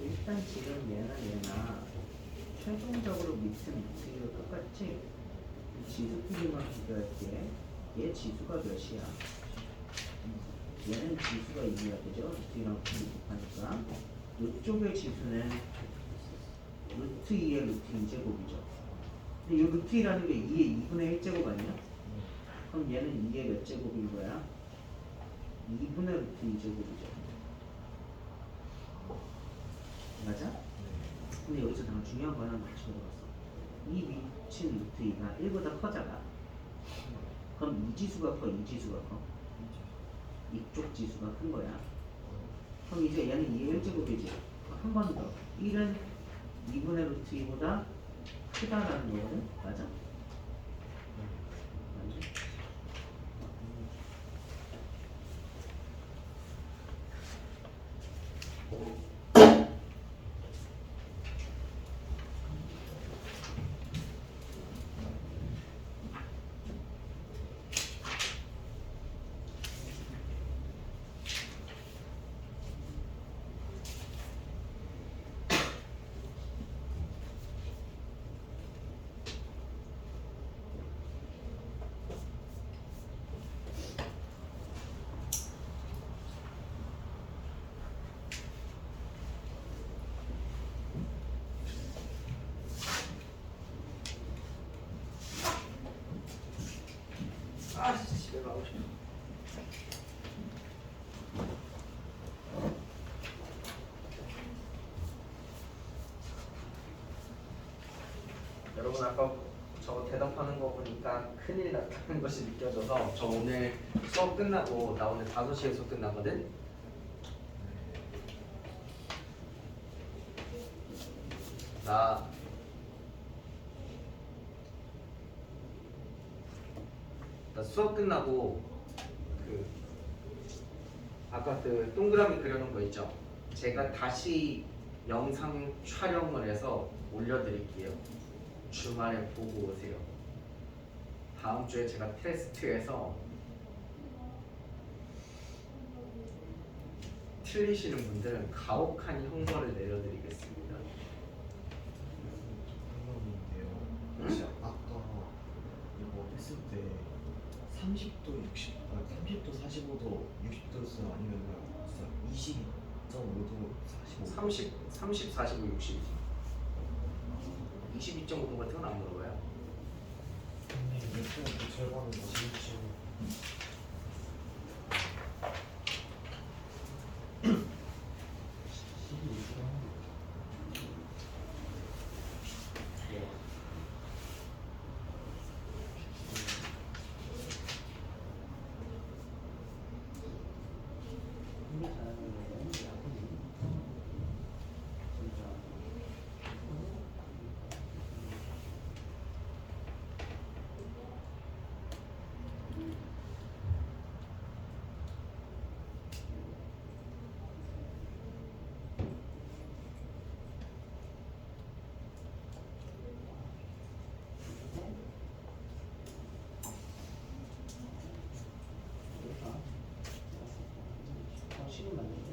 일단 지금 얘나 최종적으로 밑은 똑같지? 지수끼리만 비교할게. 얘 지수가 몇이야? 얘는 지수가 2야, 그죠? 루트랑 곱하니까 이쪽의 지수는 루트 2의 루트 2제곱이죠. 근데 이 루트 2라는 게 2의 2분의 1제곱 아니야? 그럼 얘는 2의 몇 제곱인 거야? 2분의 루트 2제곱이죠. 맞아? 근데 여기서 더 중요한 거 하나 맞춰들어갔어. 이 미친 루트 2가 1보다 커잖아. 그럼 이 지수가 커, 이 지수가 커? 이쪽 지수가 큰 거야. 그럼 이제 얘는 2의 1제곱이지. 한 번 더. 1은 2분의 루트 2보다 크다라는 거거든? 맞아? 맞지? 아, 집에 가고 싶어. 여러분 아까 저 대답하는 거 보니까 큰일 났다는 것이 느껴져서 저 오늘 수업 끝나고 나 오늘 5시에 수업 끝나거든? 나 수업 끝나고 그 아까 그 동그라미 그려놓은 거 있죠? 제가 다시 영상 촬영을 해서 올려드릴게요. 주말에 보고 오세요. 다음 주에 제가 테스트해서 틀리시는 분들은 가혹한 형벌을 내려드리겠습니다. 상관인데요. 혹시 아까 이거 했을 때 30도 60, 30도 45도 60도였어요? 아니면 22.5도 45도? 30, 45, 60. 22.5도 같은 건 안 물어봐요. 유튜브 절반은 진짜 이게 잘하는 거는 야구는 10이 맞는데?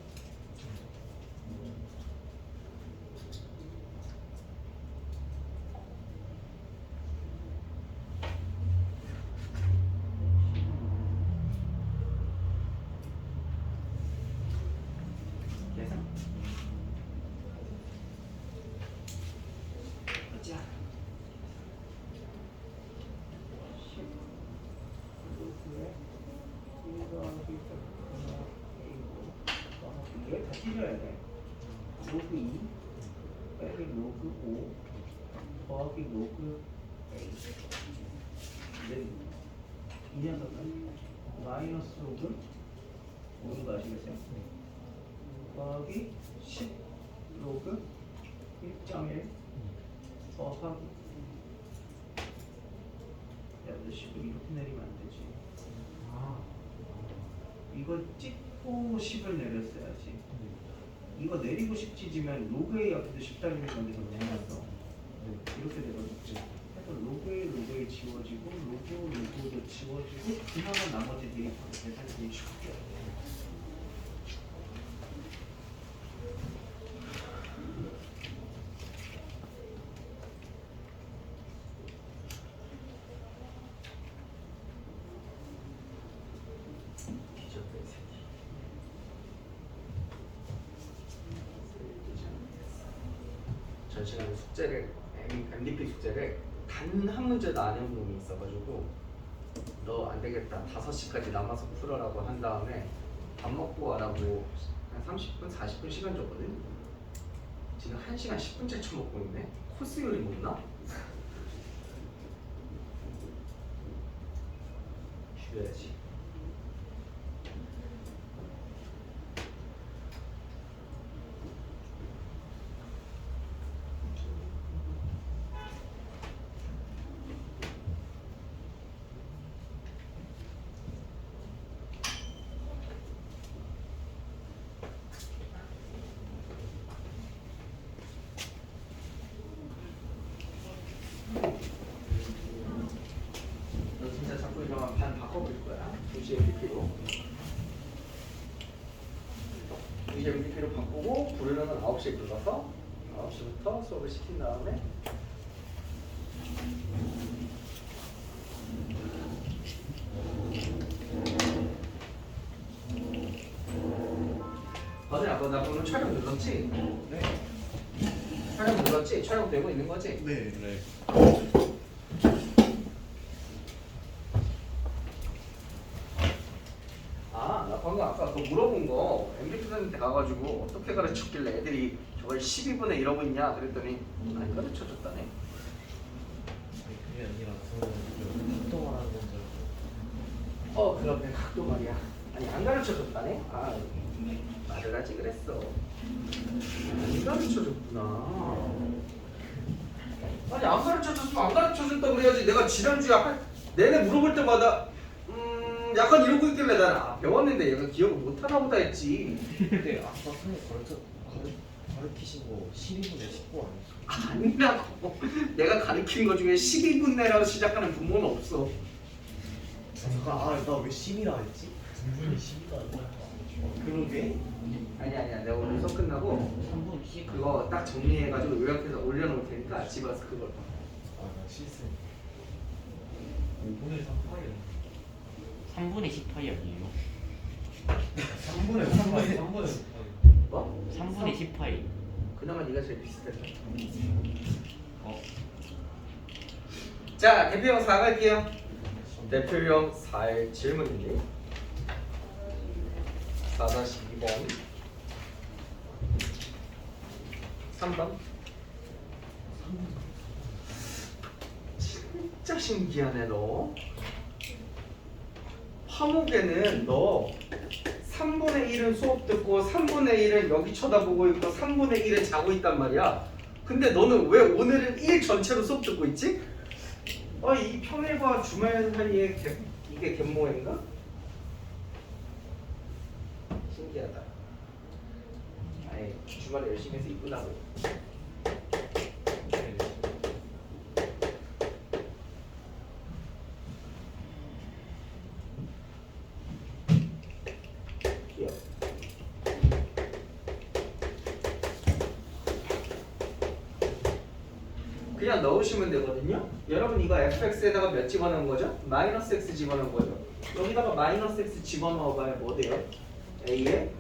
계산? 자, 10 루트에 1 더하기 A고 이게 다 찢어야 돼. 로그 2 빼기 로그 5 더하기 로그 A. 근데 이 녀석은 마이너스 로그 5인 거 아시겠어요? 더하기 10 로그 1.1 더하기 야, 너 10을 이렇게 내리면 안 되지. 이거 찍고 10을 내렸어야지. 이거 내리고 10 찢으면 로그 A 앞에도 10 달리는 건데 그거 몰랐어. 이렇게 되거든. 그래서 로그 A 지워지고 로그도 지워지고 그나마 나머지 데이터를 계산이 쉽게. 뒤졌다 이 새끼. 전 시간에 숙제를 MDP 숙제를 단 한 문제도 안 해온 놈이 있어가지고 너 안 되겠다 5시까지 남아서 풀어라고 한 다음에 밥 먹고 와라고 한 30분 40분 시간 줬거든. 지금 1시간 10분째 쳐먹고 있네. 코스 요리 못 나? 죽여야지. 너 진짜 자꾸 이러면 반 바꿔버릴 거야. 2시 MDP로. 2시 MDP로 바꾸고 부르려면 9시에 불러서 9시부터 수업을 시킨 다음에 맞아, 아까 나 오늘 촬영 눌렀지? 네. 촬영 눌렀지? 촬영 되고 있는 거지? 네. 아, 나 방금 아까 그거 물어본 거 MD 선생님한테 가가지고 어떻게 가르쳤길래 애들이 저걸 12분에 이러고 있냐 그랬더니 안 가르쳐줬다네. 그게 아니라 저는 그 활동을 하는 건줄 그럼 각도 말이야. 아니 안 가르쳐줬다네? 아, 말을 하지 그랬어. 안 가르쳐줬구나. 아니 안 가르쳐줬으면 안 가르쳐줬다 그래야지. 내가 지난주에 내내 물어볼 때마다 약간 이러고 있길래 나는 배웠는데 얘가 기억을 못하나 보다 했지. 근데 아까 선생님 가르치신 거 12분에 10분 아니었어요? 아니라고. 내가 가르친 거 중에 12분 내라고 시작하는 부모는 없어. 나 왜 10이라 했지? 분분히 10이가 아니야. 그러게? 아니야. 내가 오늘 수업 끝나고 3분 10. 그거 딱 정리해가지고 요약해서 올려놓을 테니까 집에 가서 그걸 봐. 나 실수. 5분의 3파이 3분의 10파이 아니에요? 3분에 3분의 3파이 뭐? 3분의 10파이. 그나마 네가 제일 비슷했다. 자, 대표형 4 갈게요. 대표형 4의 질문인데 4-2번 3번 진짜 신기하네 너. 화목에는 너 3분의 1은 수업 듣고 3분의 1은 여기 쳐다보고 있고 3분의 1은 자고 있단 말이야. 근데 너는 왜 오늘은 1 전체로 수업 듣고 있지? 이 평일과 주말 사이에 이게 갯모인가? 신기하다. 아이 주말에 열심히 해서 이쁘다고. 귀여워. 그냥 넣으시면 되거든요. 여러분 이거 fx에다가 몇 집어넣은 거죠? 마이너스 x 집어넣은 거죠. 여기다가 마이너스 x 집어넣어봐야 뭐 돼요? a의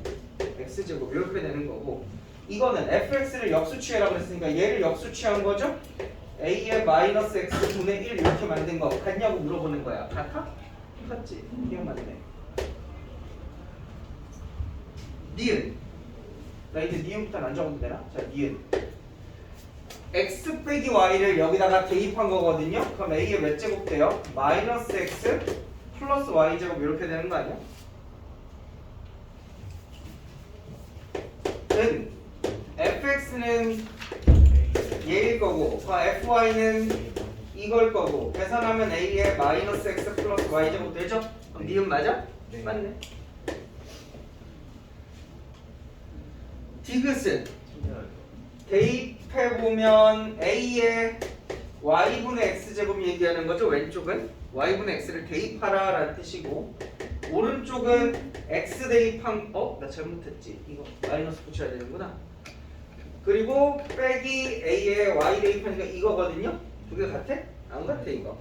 x제곱 이렇게 되는 거고, 이거는 fx를 역수취해라고 했으니까 얘를 역수취한 거죠? a의 마이너스 x 분의 1 이렇게 만든 거 같냐고 물어보는 거야. 같아? 같지? 기억나네. 니은, 나 이제 니은부터 안 적어도 되나? 자, 니은 x 빼기 y를 여기다가 대입한 거거든요. 그럼 a의 몇 제곱 돼요? 마이너스 x 플러스 y 제곱 이렇게 되는 거 아니야? 은 fx는 얘일 거고 fy는 이걸 거고 계산하면 a의 마이너스 x 플러스 y 제곱 되죠? 그럼 니은 맞아? 네. 맞네. 디귿은 대입해보면 a의 y분의 x제곱 얘기하는 거죠. 왼쪽은 y분의 x를 대입하라 라는 뜻이고, 오른쪽은 x 대입한 나 잘못했지. 이거 마이너스 붙여야 되는구나. 그리고 빼기 a의 y 대입하니까 이거거든요. 두 개 같아? 안 같아 이거.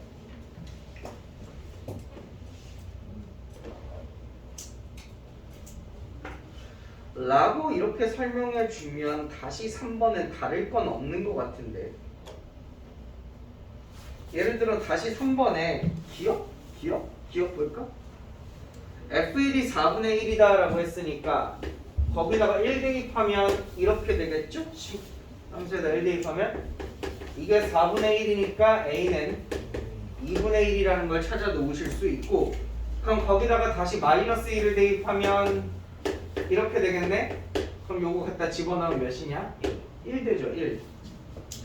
라고 이렇게 설명해 주면 다시 3번은 다를 건 없는 것 같은데, 예를 들어 다시 3번에 기억 볼까? f1이 4분의 1이다 라고 했으니까 거기다가 1 대입하면 이렇게 되겠죠? 함수에다 1 대입하면 이게 4분의 1이니까 a는 2분의 1이라는 걸 찾아 놓으실 수 있고, 그럼 거기다가 다시 마이너스 1을 대입하면 이렇게 되겠네? 그럼 요거 갖다 집어넣으면 몇이냐? 1 되죠, 1.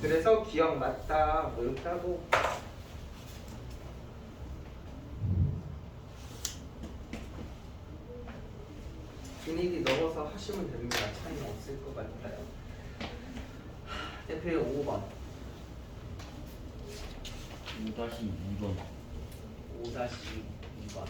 그래서 기억 맞다, 뭐 이렇게 하고. 분위기 넣어서 하시면 됩니다. 차이는 없을 것 같아요. 대표의 5번. 5-2번 5-2번.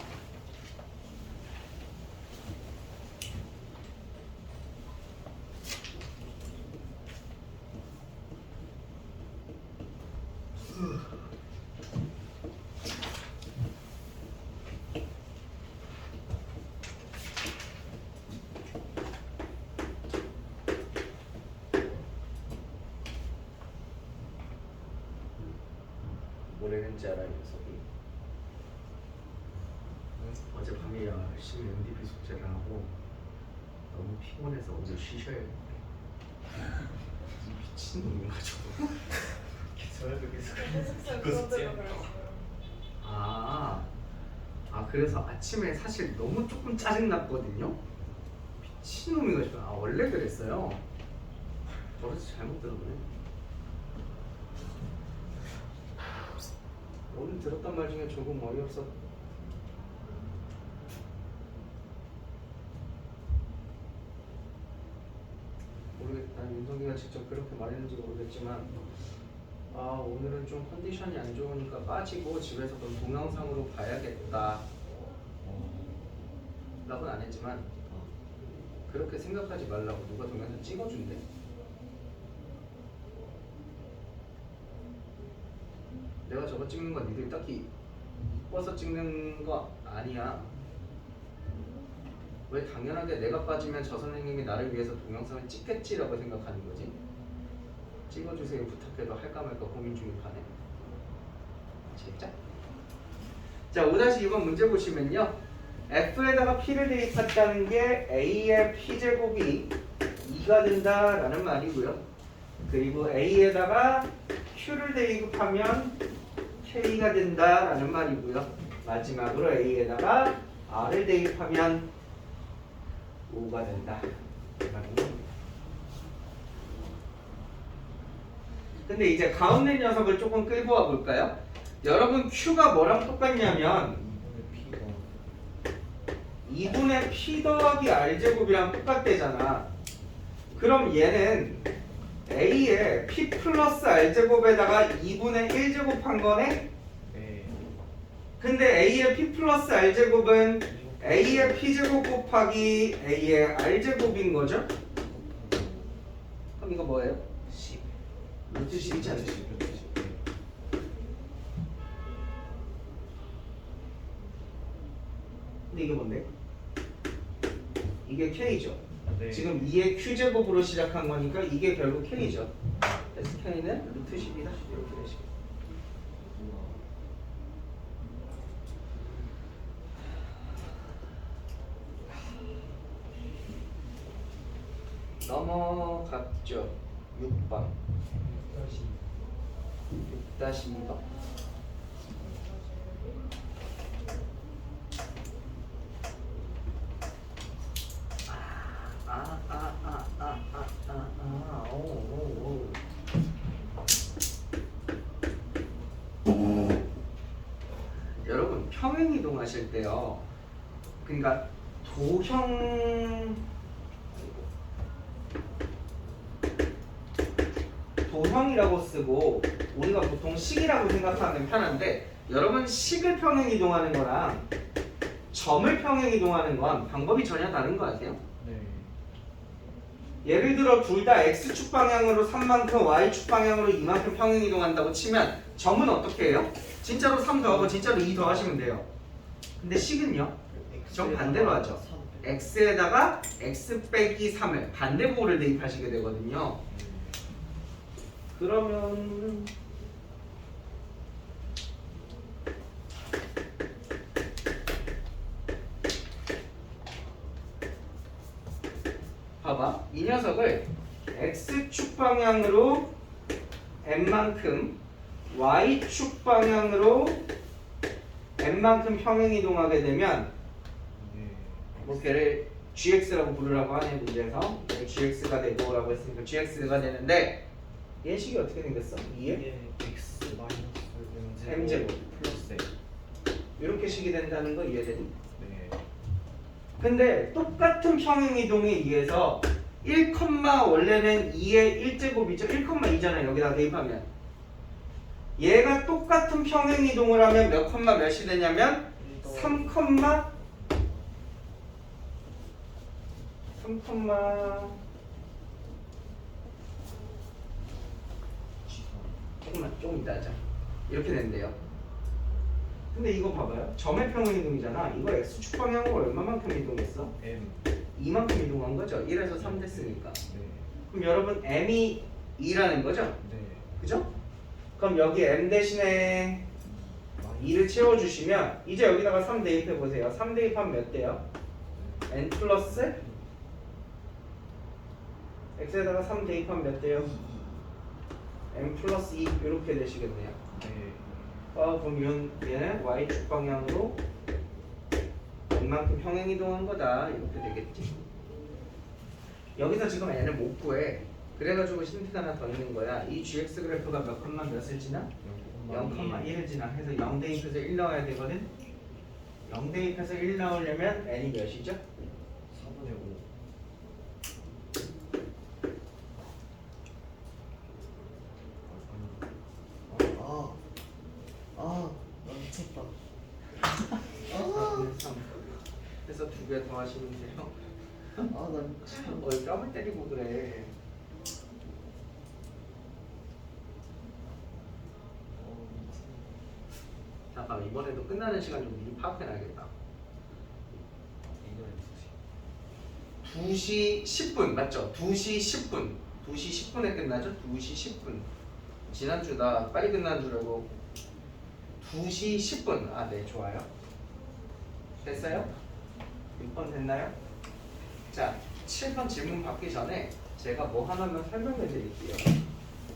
뭐라는지 알아요, 녀석이? 어젯밤에 열심히 MDP 숙제를 하고 너무 피곤해서 오늘 쉬셔야겠네. 미친놈이가지고. 숙제 그것대로 그랬어요. 그래서 아침에 사실 너무 조금 짜증났거든요. 미친놈이가지고. 원래 그랬어요. 버릇이 잘못 들어보네. 오늘 들었단 말 중에 조금 어이없어. 모르겠다. 윤성이가 직접 그렇게 말했는지 모르겠지만, 오늘은 좀 컨디션이 안 좋으니까 빠지고 집에서 그럼 동영상으로 봐야겠다 라고는 안 했지만, 그렇게 생각하지 말라고 누가 동영상 찍어준대. 내가 저거 찍는 건 니들 딱히 이뻐서 찍는 거 아니야. 왜 당연하게 내가 빠지면 저 선생님이 나를 위해서 동영상을 찍겠지라고 생각하는 거지? 찍어주세요 부탁해도 할까 말까 고민 중인 판에. 진짜? 자, 5-2번 문제 보시면요, f에다가 p를 대입했다는 게 a의 p제곱이 2가 된다라는 말이고요. 그리고 a에다가 q를 대입하면 k가 된다라는 말이고요. 마지막으로 a에다가 r을 대입하면 5가 된다. 근데 이제 가운데 녀석을 조금 끌고 와 볼까요? 여러분 q가 뭐랑 똑같냐면 2분의 p 더하기 r제곱이랑 똑같대잖아. 그럼 얘는 a의 p 플러스 r제곱에다가 2분의 1제곱 한 거네? 네. 근데 a의 p 플러스 r제곱은 a의 p제곱 곱하기 a의 r제곱인 거죠? 그럼 이거 뭐예요? 10. 루트 10이지 않죠? 근데 이게 뭔데? 이게 K죠. 네. 지금 2의 Q제곱으로 시작한 거니까 이게 결국 K죠. 그래서 K는 루트 10이다. 이렇게 되시고. 넘어갔죠. 6번. 6-2번. 여러분 평행 이동하실 때요. 그러니까 도형이라고 쓰고 우리가 보통 식이라고 생각하면 편한데 여러분 식을 평행 이동하는 거랑 점을 평행 이동하는 건 방법이 전혀 다른 거 아세요? 네. 예를 들어 둘 다 x축 방향으로 3만큼 y축 방향으로 2만큼 평행 이동한다고 치면 점은 어떻게 해요? 진짜로 3 더하고 진짜로 2 더하시면 돼요. 근데 식은요? 좀 반대로 하죠. x에다가 x 빼기 3을 반대부호를 대입하시게 되거든요. 그러면 봐봐, 이 녀석을 x축 방향으로 n만큼 y축 방향으로 n만큼 평행 이동하게 되면 뭐 걔를 gx라고 부르라고 하네 문제에서 gx가 되고라고 했으니까 gx가 되는데 얘 식이 어떻게 생겼어? 2에 이게 x 마이너스 m제곱 플러스 이렇게 식이 된다는 거 이해되니? 네. 근데 똑같은 평행 이동에 의해서 1, 원래는 2의 1제곱이죠. 1,2잖아요. 여기다 대입하면 얘가 똑같은 평행 이동을 하면 몇 컴마 몇이 되냐면 3, 3, 조금 이따 하자. 이렇게 된대요. 근데 이거 봐봐요. 점의 평행 이동이잖아. 이거 x축 방향으로 얼마만큼 이동했어? m 2만큼 이동한 거죠. 1에서 3 됐으니까. 네. 그럼 여러분 m이 2라는 거죠? 네. 그죠? 그럼 여기 m 대신에 2를 채워주시면 이제 여기다가 3 대입해 보세요. 3 대입하면 몇 대요? n 플러스 x에다가 3 대입하면 몇 대요? m 플러스 2 이렇게 되시겠네요. 네. 그럼 얘는 y축 방향으로 n만큼 평행 이동한 거다 이렇게 되겠지. 여기서 지금 n을 못 구해. 그래가지고 힌트가 하나 더 있는 거야. 이 gx 그래프가 몇 컴마 몇을 지나? 0,1을 지나. 해서 0 대입해서 1 나와야 되거든. 0 대입해서 1 나오려면 n이 몇이죠? 4분의 5. 나 미쳤다. 4분의 3. 해서 2개 더 하시면 돼요. 나 미쳤다. 뺨을 때리고 그래. 잠깐 이번에도 끝나는 시간 좀 미리 파악해놔야겠다. 2시 10분 맞죠? 2시 10분 2시 10분에 끝나죠? 2시 10분 지난주 나 빨리 끝난 줄 알고 2시 10분 네 좋아요. 됐어요? 6번 됐나요? 자 7번 질문 받기 전에 제가 뭐 하나만 설명해 드릴게요.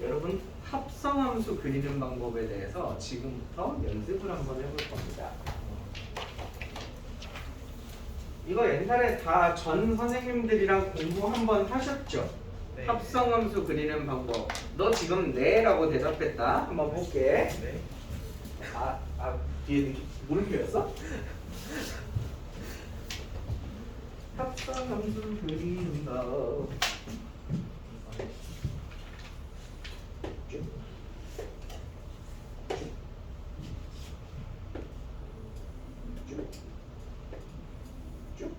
여러분 합성함수 그리는 방법에 대해서 지금부터 연습을 한번 해볼 겁니다. 이거 옛날에 다 전 선생님들이랑 공부 한번 하셨죠? 네. 합성함수 그리는 방법. 너 지금 네라고 대답했다. 한번 볼게. 네. 뒤에 물음표였어? 합성함수 그리는 법. 쭉. 쭉. 쭉.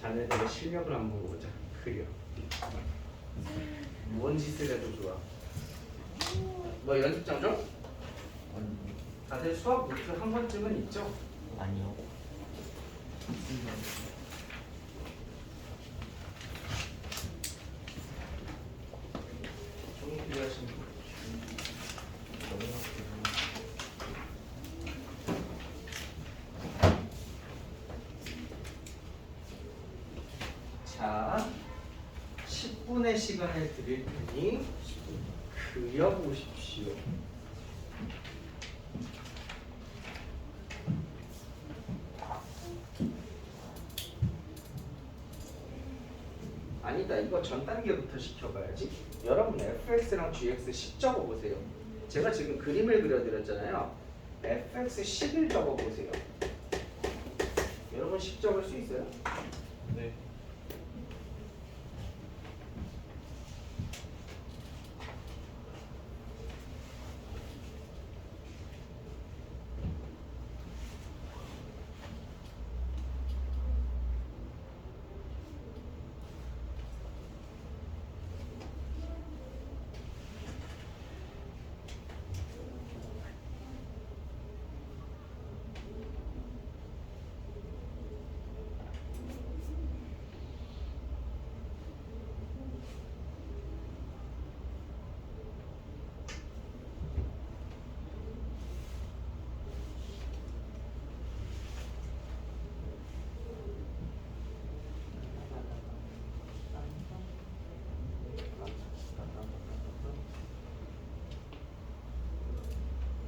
자네들의 실력을 한번 보자. 그려. 뭔 짓을 해도 좋아. 뭐 연습장 좀? 아니 다들 수학 노트 한 번쯤은 있죠? 아니요. 종이 필요하신 분? 자, 10분의 시간을 드릴 테니 그려보십시오. 아니다, 이거 전 단계부터 시켜봐야지. 여러분 fx랑 gx 10 적어보세요. 제가 지금 그림을 그려드렸잖아요. fx 10을 적어보세요. 여러분 10 적을 수 있어요? 네.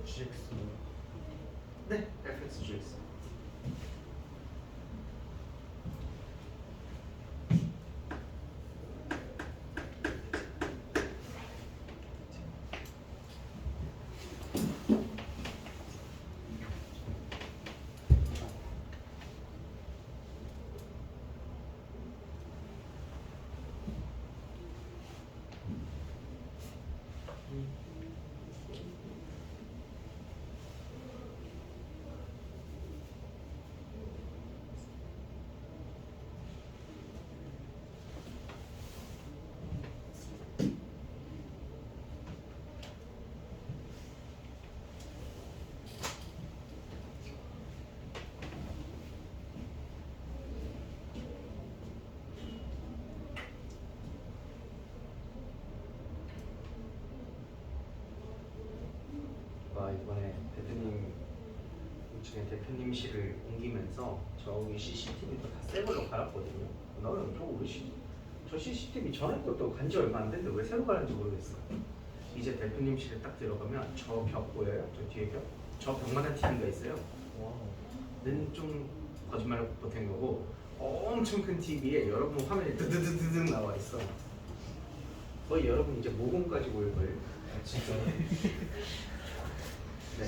GX. 네, fx gx. 이번에 대표님 2층에 대표님실을 옮기면서 저기 CCTV도 다 새 걸로 갈았거든요. 나는 저 CCTV 전에 것도 간지 얼마 안 됐는데 왜 새로 갈았는지 모르겠어요. 이제 대표님실에 딱 들어가면 저 벽 보여요? 저 뒤에 벽? 저 벽마다 TV가 있어요. 는 좀 거짓말 못한 거고 엄청 큰 TV에 여러분 화면에 드드드드득 나와 있어. 거의 여러분 이제 모공까지 보일 거예요. 아 진짜. 네.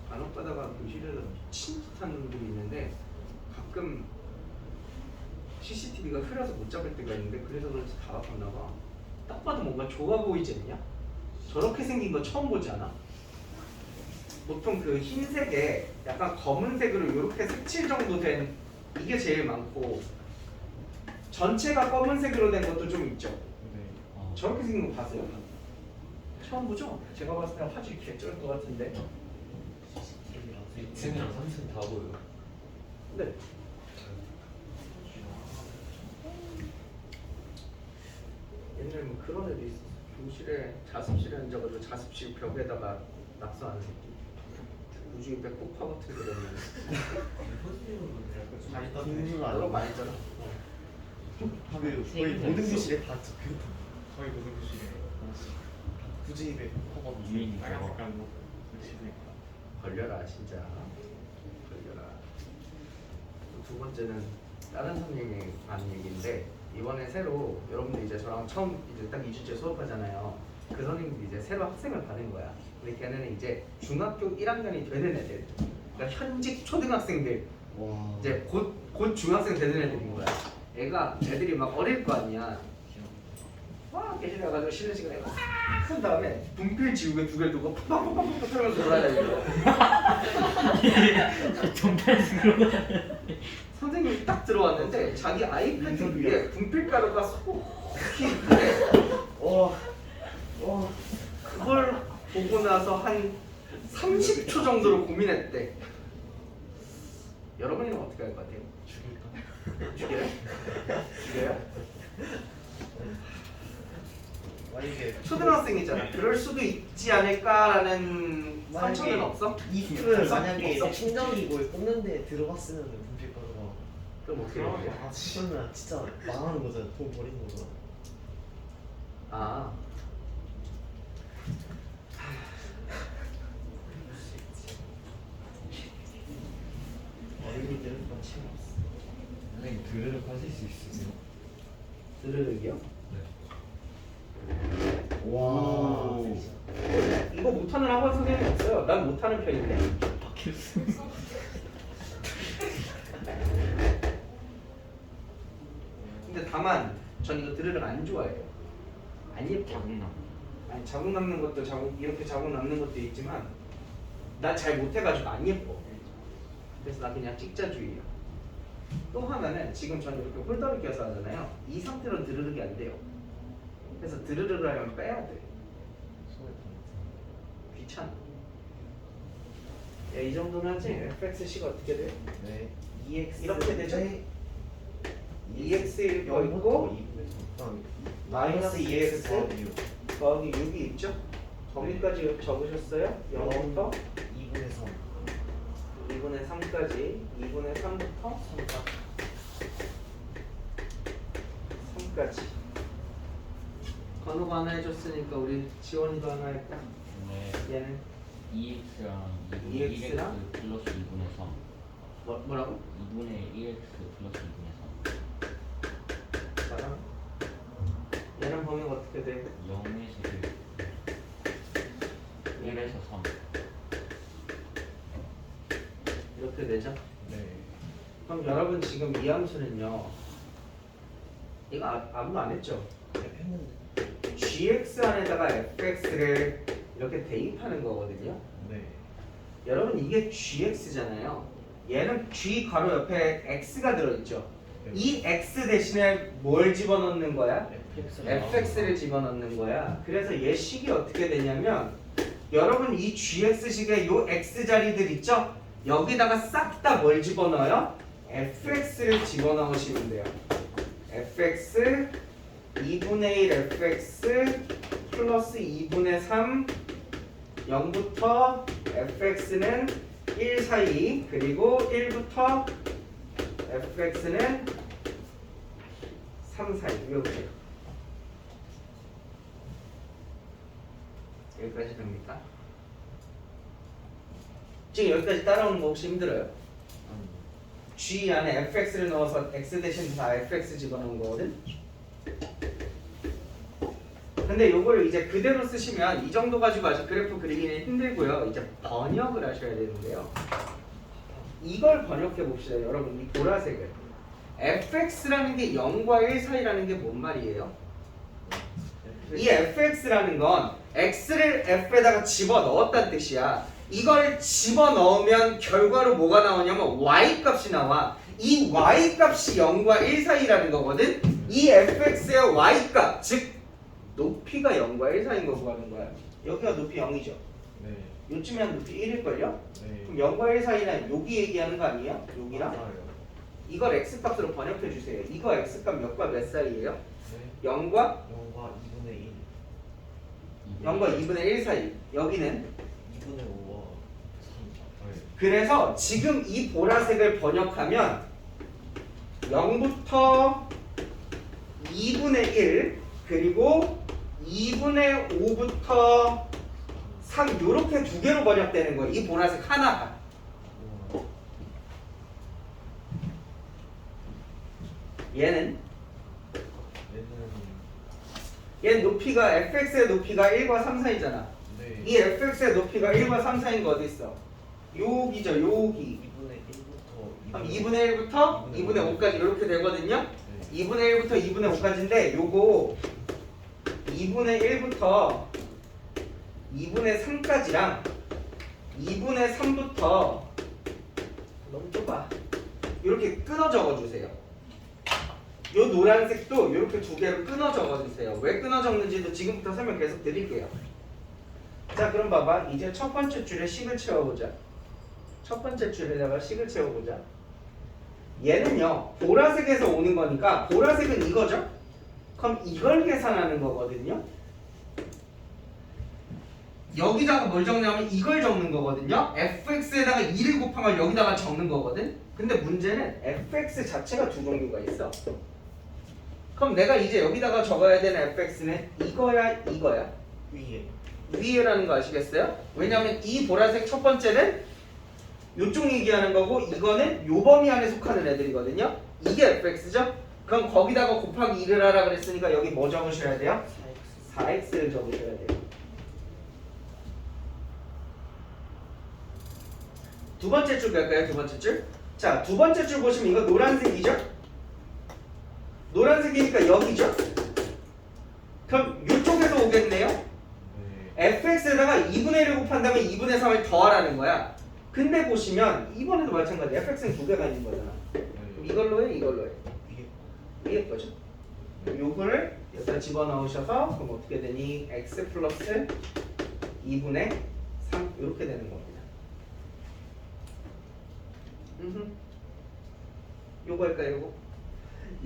간혹가다가 교실에서 미친 듯한 놈들이 있는데 가끔 CCTV가 흐려서 못 잡을 때가 있는데 그래서 그런지 다 바꿨나 봐. 딱 봐도 뭔가 좋아 보이지 않냐? 저렇게 생긴 거 처음 보지 않아? 보통 그 흰색에 약간 검은색으로 이렇게 색칠 정도 된 이게 제일 많고 전체가 검은색으로 된 것도 좀 있죠. 저렇게 생긴 거 봤어요? 처음 보죠? 제가 봤을 때 화질이 개쩔 것 같은데. 2층이랑 3층 다 보여. 네. 옛날에 뭐 그런 애도 있었어. 교실에 자습실에 앉아가지고 자습실 벽에다가 낙서하는 새끼. 우주 입에 코파 같은 거 넣으면 공부를 안 그런 거 하고 많이 했잖아. 거의 모든 교실에 다 적혀있던. 거의 모든 교실에 굳이 입에 커버 유인이 빨간 저거. 색깔로 글씨도 걸려라 진짜. 걸려라. 두 번째는 다른 선생님의 반 얘기인데 이번에 새로 여러분들 이제 저랑 처음 이제 딱 2주째 수업하잖아요. 그 선생님도 이제 새로 학생을 받은 거야. 근데 걔네는 이제 중학교 1학년이 되는 애들. 그러니까 현직 초등학생들. 와. 이제 곧 중학생 되는 애들인 거야. 애들이 막 어릴 거 아니야. 막 계시다가지고 쉬는 시간에 막한 다음에 분필 지우개 2개를 두고 팍팍팍팍 털면서 돌아다니고 선생님이 딱 들어왔는데 자기 아이패드 위에 분필가루가 속히 있는데 그걸 보고 나서 한 30초 정도로 고민했대. 여러분이는 어떻게 할 것 같아요? 죽여요? 죽여요? 만약에 초등학생이잖아. 그럴 수도 있지 않을까라는 상처는 없어? 이스를 없어? 만약에 없어? 팀장이 이걸 꽂는데 들어갔으면 분필 가루가 그럼 어떻게 해야 돼? 그러면 진짜 망하는 거잖아. 돈 버리는 거잖아. 아 어린이들은 그건 취업 없어. 선생님 드르륵 하실 수 있으세요? 드르륵이요? 와. 이거 못하는 학원 선생님이 없어요. 난 못하는 편인데. 근데 다만 전 이거 드르륵 안 좋아해요. 안 예뻐. 아니 자국 남는 것도 이렇게 자국 남는 것도 있지만 나 잘 못해가지고 안 예뻐. 그래서 나 그냥 찍자주의야. 또 하나는 지금 저는 이렇게 홀더를 껴서 하잖아요. 이 상태로 드르륵이 안 돼요. 그래서 드르륵을 하려면 빼야 돼. 손에 귀찮아. 야, 이 정도는 하지? fxc가 어떻게 돼? 네. EX 이렇게 되죠? 네. EX 여 있고 마이너스 2x 더하기 6이 있죠? 거기까지 적으셨어요? 0부터 2분의 3. 2분의 3까지 2분의 3부터 3까지 건우가 하나 해줬으니까 우리 지원이도 하나 할까? 네. 얘는 2x랑 2x 랑? 1x 플러스 2분의 3 뭐라고? 2분의 1x 플러스 2분의 자랑 얘는 범위가 어떻게 돼? 3 0에서 1 1에서 3 이렇게 되죠? 네. 그럼 여러분 지금 이 함수는요 이거 아무도 안 했죠? 했는데. gx 안에다가 fx를 이렇게 대입하는 거거든요. 네. 여러분 이게 gx잖아요. 얘는 g 괄호 옆에 x가 들어있죠. 이 x 대신에 뭘 집어넣는 거야? fx를 집어넣는 거야. 그래서 얘 식이 어떻게 되냐면 여러분 이 gx식의 요 x 자리들 있죠? 여기다가 싹 다 뭘 집어넣어요? fx를 집어넣으시면 돼요. fx 2분의 1 fx 플러스 2분의 3 0부터 fx는 1 사이 그리고 1부터 fx는 3 사이 외우세요. 여기까지 됩니까? 지금 여기까지 따라오는 거 혹시 힘들어요? g 안에 fx를 넣어서 x 대신 다 fx 집어넣은 거거든? 근데 요걸 이제 그대로 쓰시면 이 정도 가지고 아직 그래프 그리기는 힘들고요. 이제 번역을 하셔야 되는데요. 이걸 번역해 봅시다. 여러분 이 보라색을 fx라는 게 0과 1 사이라는 게 뭔 말이에요? 이 fx라는 건 x를 f에다가 집어넣었다는 뜻이야. 이걸 집어넣으면 결과로 뭐가 나오냐면 y 값이 나와. 이 y 값이 0과 1 사이라는 거거든. 이 fx의 y 값, 즉 높이가 0과 1 사이인 거 구하는 거야. 여기가 높이 0이죠. 네. 요쯤이면 높이 1일걸요? 네. 그럼 0과 1 사이는 여기 얘기하는 거 아니에요? 여기랑? 맞아요. 이걸 x값으로 번역해 주세요. 이거 x값 몇과 몇 사이예요? 네. 0과 0과 2분의 1. 0과 2분의 1 사이. 여기는 2분의 5와 3. 네. 그래서 지금 이 보라색을 번역하면 0부터 2분의 1 그리고 2분의 5부터 3 이렇게 두 개로 번역되는 거예요. 이 보라색 하나가. 우와. 얘는 얘는 높이가 fx의 높이가 1과 3 사이잖아. 네. 이 fx의 높이가 1과 3 사이인 거 어디 있어? 여기죠. 여기. 2분의 1부터 그럼 2분의 1부터 2분의 5까지 이렇게 되거든요. 네. 2분의 1부터 2분의 5까지인데 요거 2분의 1부터 2분의 3까지랑 2분의 3부터 너무 좁아. 이렇게 끊어 적어주세요. 요 노란색도 이렇게 두 개로 끊어 적어주세요. 왜 끊어 적는지도 지금부터 설명 계속 드릴게요. 자, 그럼 봐봐. 이제 첫 번째 줄에 식을 채워보자. 첫 번째 줄에다가 식을 채워보자. 얘는요, 보라색에서 오는 거니까 보라색은 이거죠? 그럼 이걸 계산하는 거거든요. 여기다가 뭘 적냐면 이걸 적는 거거든요. fx에다가 2를 곱한 걸 여기다가 적는 거거든. 근데 문제는 fx 자체가 두 종류가 있어. 그럼 내가 이제 여기다가 적어야 되는 fx는 이거야, 이거야? 위에. 위에라는 거 아시겠어요? 왜냐면 이 보라색 첫 번째는 요쪽 얘기하는 거고 이거는 요 범위 안에 속하는 애들이거든요. 이게 fx죠? 그럼 거기다가 곱하기 2를 하라 그랬으니까 여기 뭐 적으셔야 돼요? 4x를 적으셔야 돼요. 두 번째 줄 갈까요? 두 번째 줄? 자, 두 번째 줄 보시면 이거 노란색이죠? 노란색이니까 여기죠? 그럼 이쪽에서 오겠네요? 네. fx에다가 2분의 1을 곱한다면 2분의 3을 더하라는 거야. 근데 보시면 이번에도 마찬가지. fx는 두 개가 있는 거잖아. 그럼 이걸로 해, 이걸로 해. 위에 거죠. 요거를 여기다 집어넣으셔서 그럼 어떻게 되니? x 플러스 2분의 3 이렇게 되는 겁니다. 요거 할까요? 요거?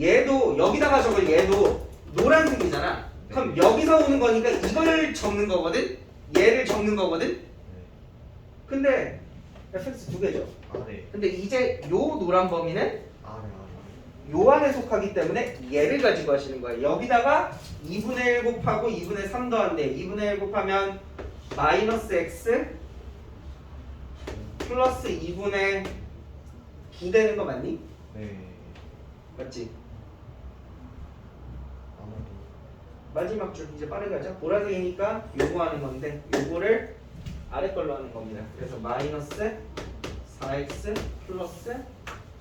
얘도 여기다가 적을 얘도 노란색이잖아. 그럼 여기서 오는 거니까 이걸 적는 거거든? 얘를 적는 거거든? 네. 근데 fx 두 개죠. 아, 네. 근데 이제 요 노란 범위는 아, 네. 요 안에 속하기 때문에 얘를 가지고 하시는 거예요. 여기다가 2분의 1 곱하고 2분의 3 더한대. 2분의 1 곱하면 마이너스 x 플러스 2분의 9 되는 거 맞니? 네. 맞지? 아마도. 마지막 줄 이제 빠르게 하자. 보라색이니까 요거 하는 건데 요거를 아래 걸로 하는 겁니다. 그래서 마이너스 4x 플러스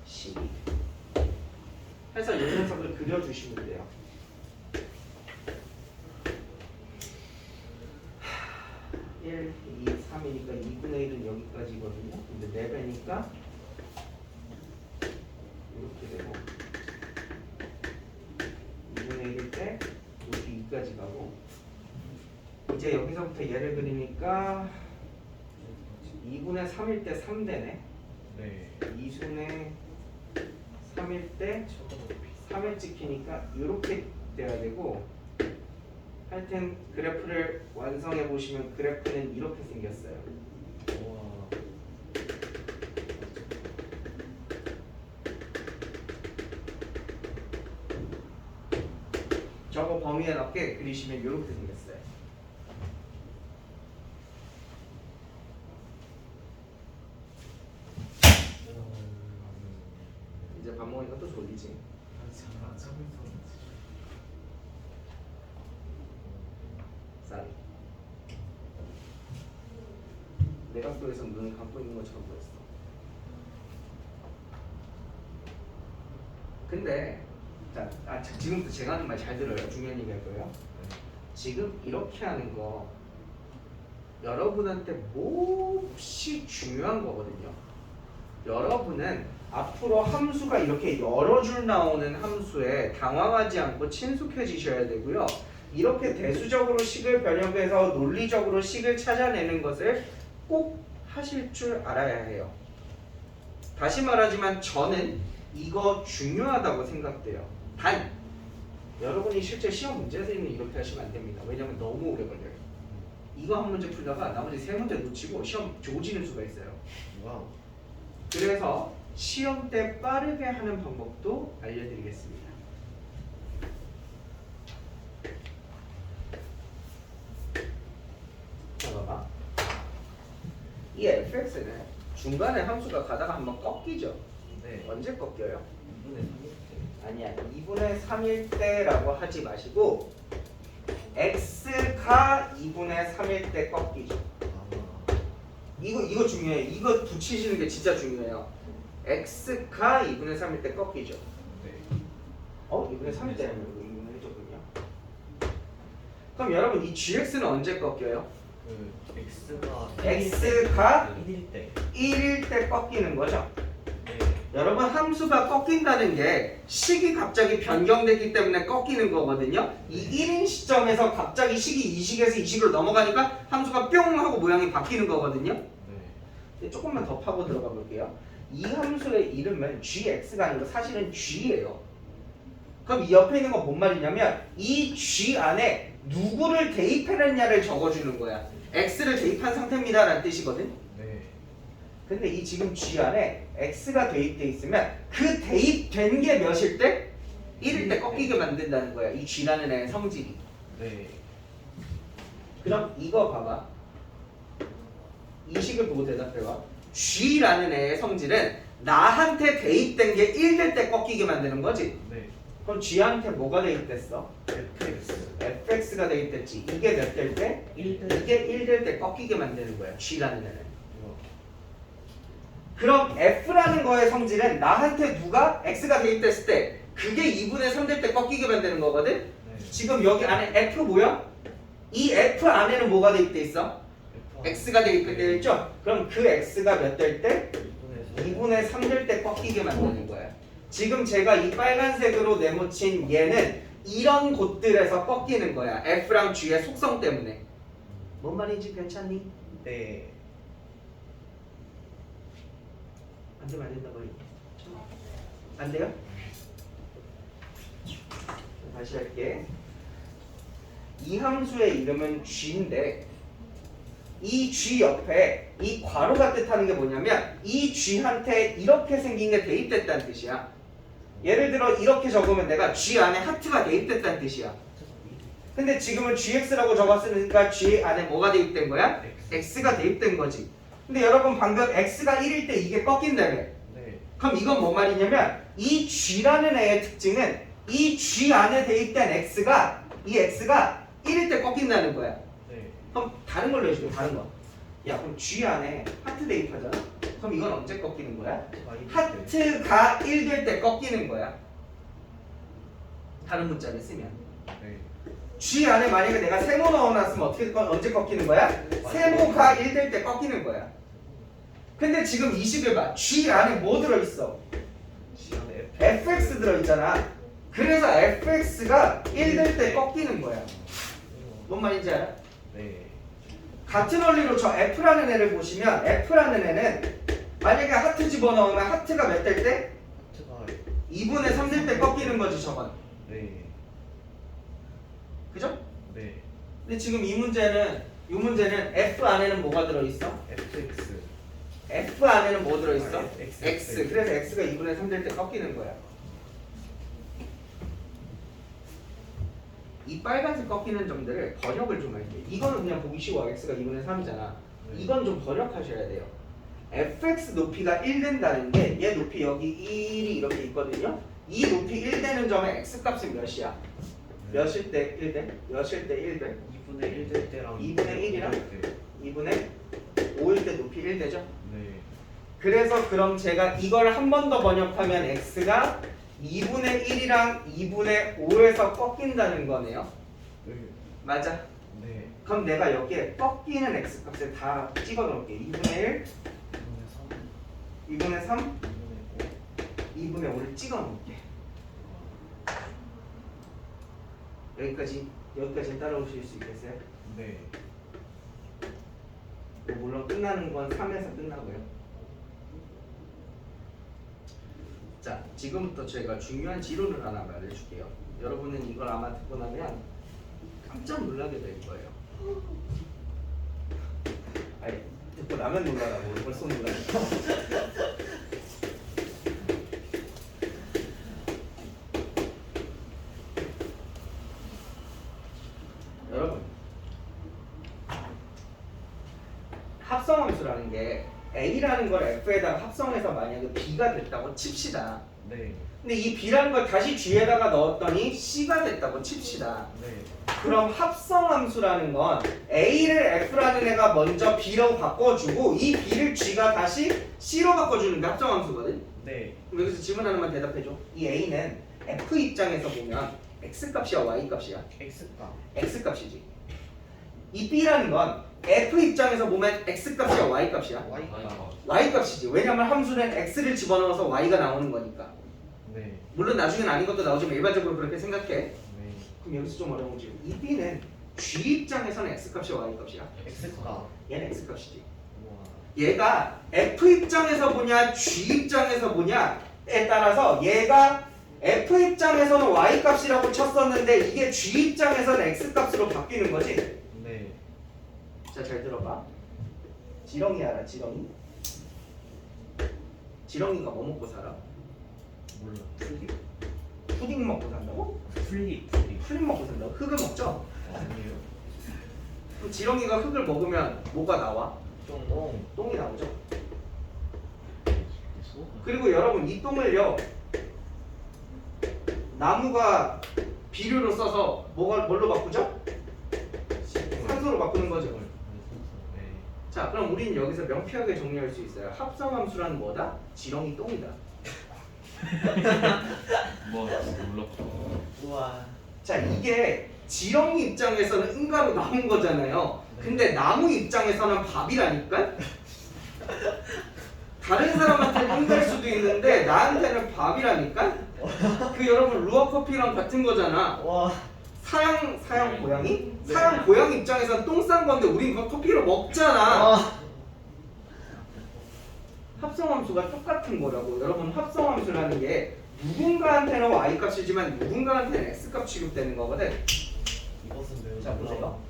12 해서 이 녀석을 그려주시면 돼요. 1, 2, 3이니까 2분의 1은 여기까지거든요. 근데 4배니까 이렇게 되고 2분의 1일 때 여기 2까지 가고 이제 여기서부터 얘를 그리니까 2분의 3일 때 3되네. 네. 2분의 3일 때 3을 찍히니까 이렇게 돼야 되고 하여튼 그래프를 완성해 보시면 그래프는 이렇게 생겼어요. 와. 저거 범위에 맞게 그리시면 이렇게 생겼어요. 이제 밥 먹으니까 또 졸리지. 잠안 자고 있었는데. 쌀. 내 각도에서 눈을 감고 있는 것처럼 보였어. 근데 지금부터 제가 하는 말 잘 들어요. 중요한 얘기 할 거예요. 지금 이렇게 하는 거 여러분한테 몹시 중요한 거거든요. 여러분은 앞으로 함수가 이렇게 여러 줄 나오는 함수에 당황하지 않고 친숙해지셔야 되고요. 이렇게 대수적으로 식을 변형해서 논리적으로 식을 찾아내는 것을 꼭 하실 줄 알아야 해요. 다시 말하지만 저는 이거 중요하다고 생각돼요. 단 여러분이 실제 시험 문제에서는 이렇게 하시면 안 됩니다. 왜냐면 너무 오래 걸려요. 이거 한 문제 풀다가 나머지 세 문제 놓치고 시험 조지는 수가 있어요. 와우. 그래서 시험 때 빠르게 하는 방법도 알려드리겠습니다. 자, 봐봐. 이 fx는 중간에 함수가 가다가 한번 꺾이죠. 네. 언제 꺾여요? 2분의 3일 때. 아니야. 2분의 3일 때라고 하지 마시고 x가 2분의 3일 때 꺾이죠. 아. 이거 중요해요. 이거 붙이시는 게 진짜 중요해요. x가 2분의 3일 때 꺾이죠. 네. 2분의 3일 때는 2분의 1이군요. 그럼 여러분 이 gx는 언제 꺾여요? 그 x가 x가 1일 때. 1일 때 꺾이는 거죠. 네. 여러분 함수가 꺾인다는 게 식이 갑자기 변경되기 때문에 꺾이는 거거든요. 이 1인 시점에서 갑자기 식이 이 식에서 이 식으로 넘어가니까 함수가 뿅 하고 모양이 바뀌는 거거든요. 네. 조금만 더 파고 들어가 볼게요. 이 함수의 이름은 gx가 아니고 사실은 g예요. 그럼 이 옆에 있는 건 뭔 말이냐면 이 g 안에 누구를 대입해냈냐를 적어주는 거야. x를 대입한 상태입니다 라는 뜻이거든. 네. 근데 이 지금 g 안에 x가 대입돼 있으면 그 대입된 게 몇일 때? 1일 때 꺾이게 만든다는 거야. 이 g라는 애의 성질이. 네. 그럼 이거 봐봐. 이 식을 보고 대답해봐. g라는 애의 성질은 나한테 대입된 게 1 될 때 꺾이게 만드는 거지. 네. 그럼 g한테 뭐가 대입됐어? fx. fx가 대입됐지. 이게 몇 될 때? 1대 이게 1 될 때 꺾이게 만드는 거야. g라는 애는. 이거. 그럼 f라는 거의 성질은 나한테 누가 x가 대입됐을 때 그게 2분의 3 될 때 꺾이게 만드는 거거든? 네. 지금 여기 안에 f 뭐야? 이 f 안에는 뭐가 대입돼 있어? x가 대입돼 있죠? 그럼 그 x가 몇 될 때? 2분의 3 될 때 꺾이게 만드는 거야. 지금 제가 이 빨간색으로 네모친 얘는 이런 곳들에서 꺾이는 거야. f랑 g의 속성 때문에. 뭔 말인지 괜찮니? 네. 안 되면 안 된다고 해. 안 돼요? 다시 할게. 이 함수의 이름은 g인데 이 g 옆에 이 괄호가 뜻하는 게 뭐냐면 이 g한테 이렇게 생긴 게 대입됐다는 뜻이야. 예를 들어 이렇게 적으면 내가 g 안에 하트가 대입됐다는 뜻이야. 근데 지금은 gx라고 적었으니까 g 안에 뭐가 대입된 거야? x가 대입된 거지. 근데 여러분 방금 x가 1일 때 이게 꺾인다며. 네. 그럼 이건 뭔 말이냐면 이 g라는 애의 특징은 이 g 안에 대입된 x가 이 x가 1일 때 꺾인다는 거야. 네. 그럼 다른 걸로 해줄게. 다른 거. 야 그럼 g 안에 하트 대입하잖아. 그럼 이건 언제 꺾이는 거야? 하트가 1 될 때 꺾이는 거야. 다른 문자를 쓰면 네. g 안에 만약에 내가 세모 넣어놨으면 언제 꺾이는 거야? 세모가 1 될 때 꺾이는 거야. 근데 지금 이 식을 봐. g 안에 뭐 들어있어? G 안에 fx 들어있잖아. 그래서 fx가 1 될 때 꺾이는 거야. 뭔 말인지 알아? 네. 같은 원리로 저 f라는 애를 보시면 f라는 애는 만약에 하트 집어넣으면 하트가 몇 될 때? 하트가 2분의 3 될 때 꺾이는 거지 저건. 네. 그죠? 네. 근데 지금 이 문제는 f 안에는 뭐가 들어있어? fx. f 안에는 뭐 들어있어? 아, x. x. 그래서 x가 2분의 3 될 때 꺾이는 거야. 이 빨간색 꺾이는 점들을 번역을 좀 할게요. 이거는 그냥 보기 쉬워. x가 2분의 3이잖아. 이건 좀 번역하셔야 돼요. fx 높이가 1 된다는 게 얘 높이 여기 1이 이렇게 있거든요. 이 높이 1 되는 점의 x 값은 몇이야? 몇일 때 1 돼? 몇일 때 1 돼? 2분의 1 될 때랑 2분의 1이랑? 2분의 5일 때 높이 1 되죠? 네. 그래서 그럼 제가 이걸 한 번 더 번역하면 x가 2분의 1이랑 2분의 5에서 꺾인다는 거네요. 네. 맞아. 네. 그럼 내가 여기에 꺾이는 x 값을 다 찍어 놓을게. 2분의 1, 2분의 3, 2분의 5를 찍어 놓을게. 여기까지 따라오실 수 있겠어요? 네. 뭐 물론 끝나는 건 3에서 끝나고요. 자, 지금부터 제가 중요한 지론을 하나 말해줄게요. 여러분은 이걸 아마 듣고 나면 깜짝 놀라게 될 거예요. 아니, 듣고 나면 놀라라고 벌써 놀라요. 여러분, 합성함수라는 게 A라는 걸 F에다가 합성해서 만약에 B가 됐다고 칩시다. 네. 근데 이 B라는 걸 다시 G에다가 넣었더니 C가 됐다고 칩시다. 네. 그럼 합성함수라는 건 A를 F라는 애가 먼저 B로 바꿔주고 이 B를 G가 다시 C로 바꿔주는 게 합성함수거든. 네. 그럼 여기서 질문 하나만 대답해줘. 이 A는 F 입장에서 보면 x값이야 y값이야? X값. x값이지. 이 b라는 건 f 입장에서 보면 x값이야 y값이야? Y값. y값이지. 왜냐면 함수는 x를 집어넣어서 y가 나오는 거니까. 네. 물론 나중엔 아닌 것도 나오지만 일반적으로 그렇게 생각해. 네. 그럼 여기서 좀 어려운 지. 이 b는 g 입장에서는 x값이야 y값이야? X값. 얘는 x값이지. 우와. 얘가 f 입장에서 보냐 g 입장에서 보냐에 따라서 얘가 f 입장에서는 y값이라고 쳤었는데 이게 g 입장에서는 x값으로 바뀌는 거지. 네. 자, 잘 들어봐. 지렁이 알아? 지렁이? 지렁이가 뭐 먹고 살아? 몰라. 푸딩 먹고 산다고? 플립. 풀립 먹고 산다고? 흙을 먹죠? 아니에요. 그럼 지렁이가 흙을 먹으면 뭐가 나와? 똥. 똥이 나오죠. 그리고 여러분 이 똥을요 나무가 비료로 써서 뭘로 바꾸죠? 산소로 바꾸는 거죠. 네. 자, 그럼 우리는 여기서 명쾌하게 정리할 수 있어요. 합성함수란 뭐다? 지렁이 똥이다. 뭐 놀랍죠. 우와. 자, 이게 지렁이 입장에서는 응가로 나온 거잖아요. 근데 나무 입장에서는 밥이라니까? 다른 사람한테는 응갈 수도 있는데 나한테는 밥이라니까? 그 여러분 루아 커피랑 같은 거잖아. 와. 사양 고양이? 네. 사양 고양이 입장에서는 똥 싼 건데 우린 그거 커피로 먹잖아. 아. 합성함수가 똑같은 거라고. 여러분 합성함수라는 게 누군가한테는 y값이지만 누군가한테는 x값 취급되는 거거든. 이것은 매우 자, 보세요.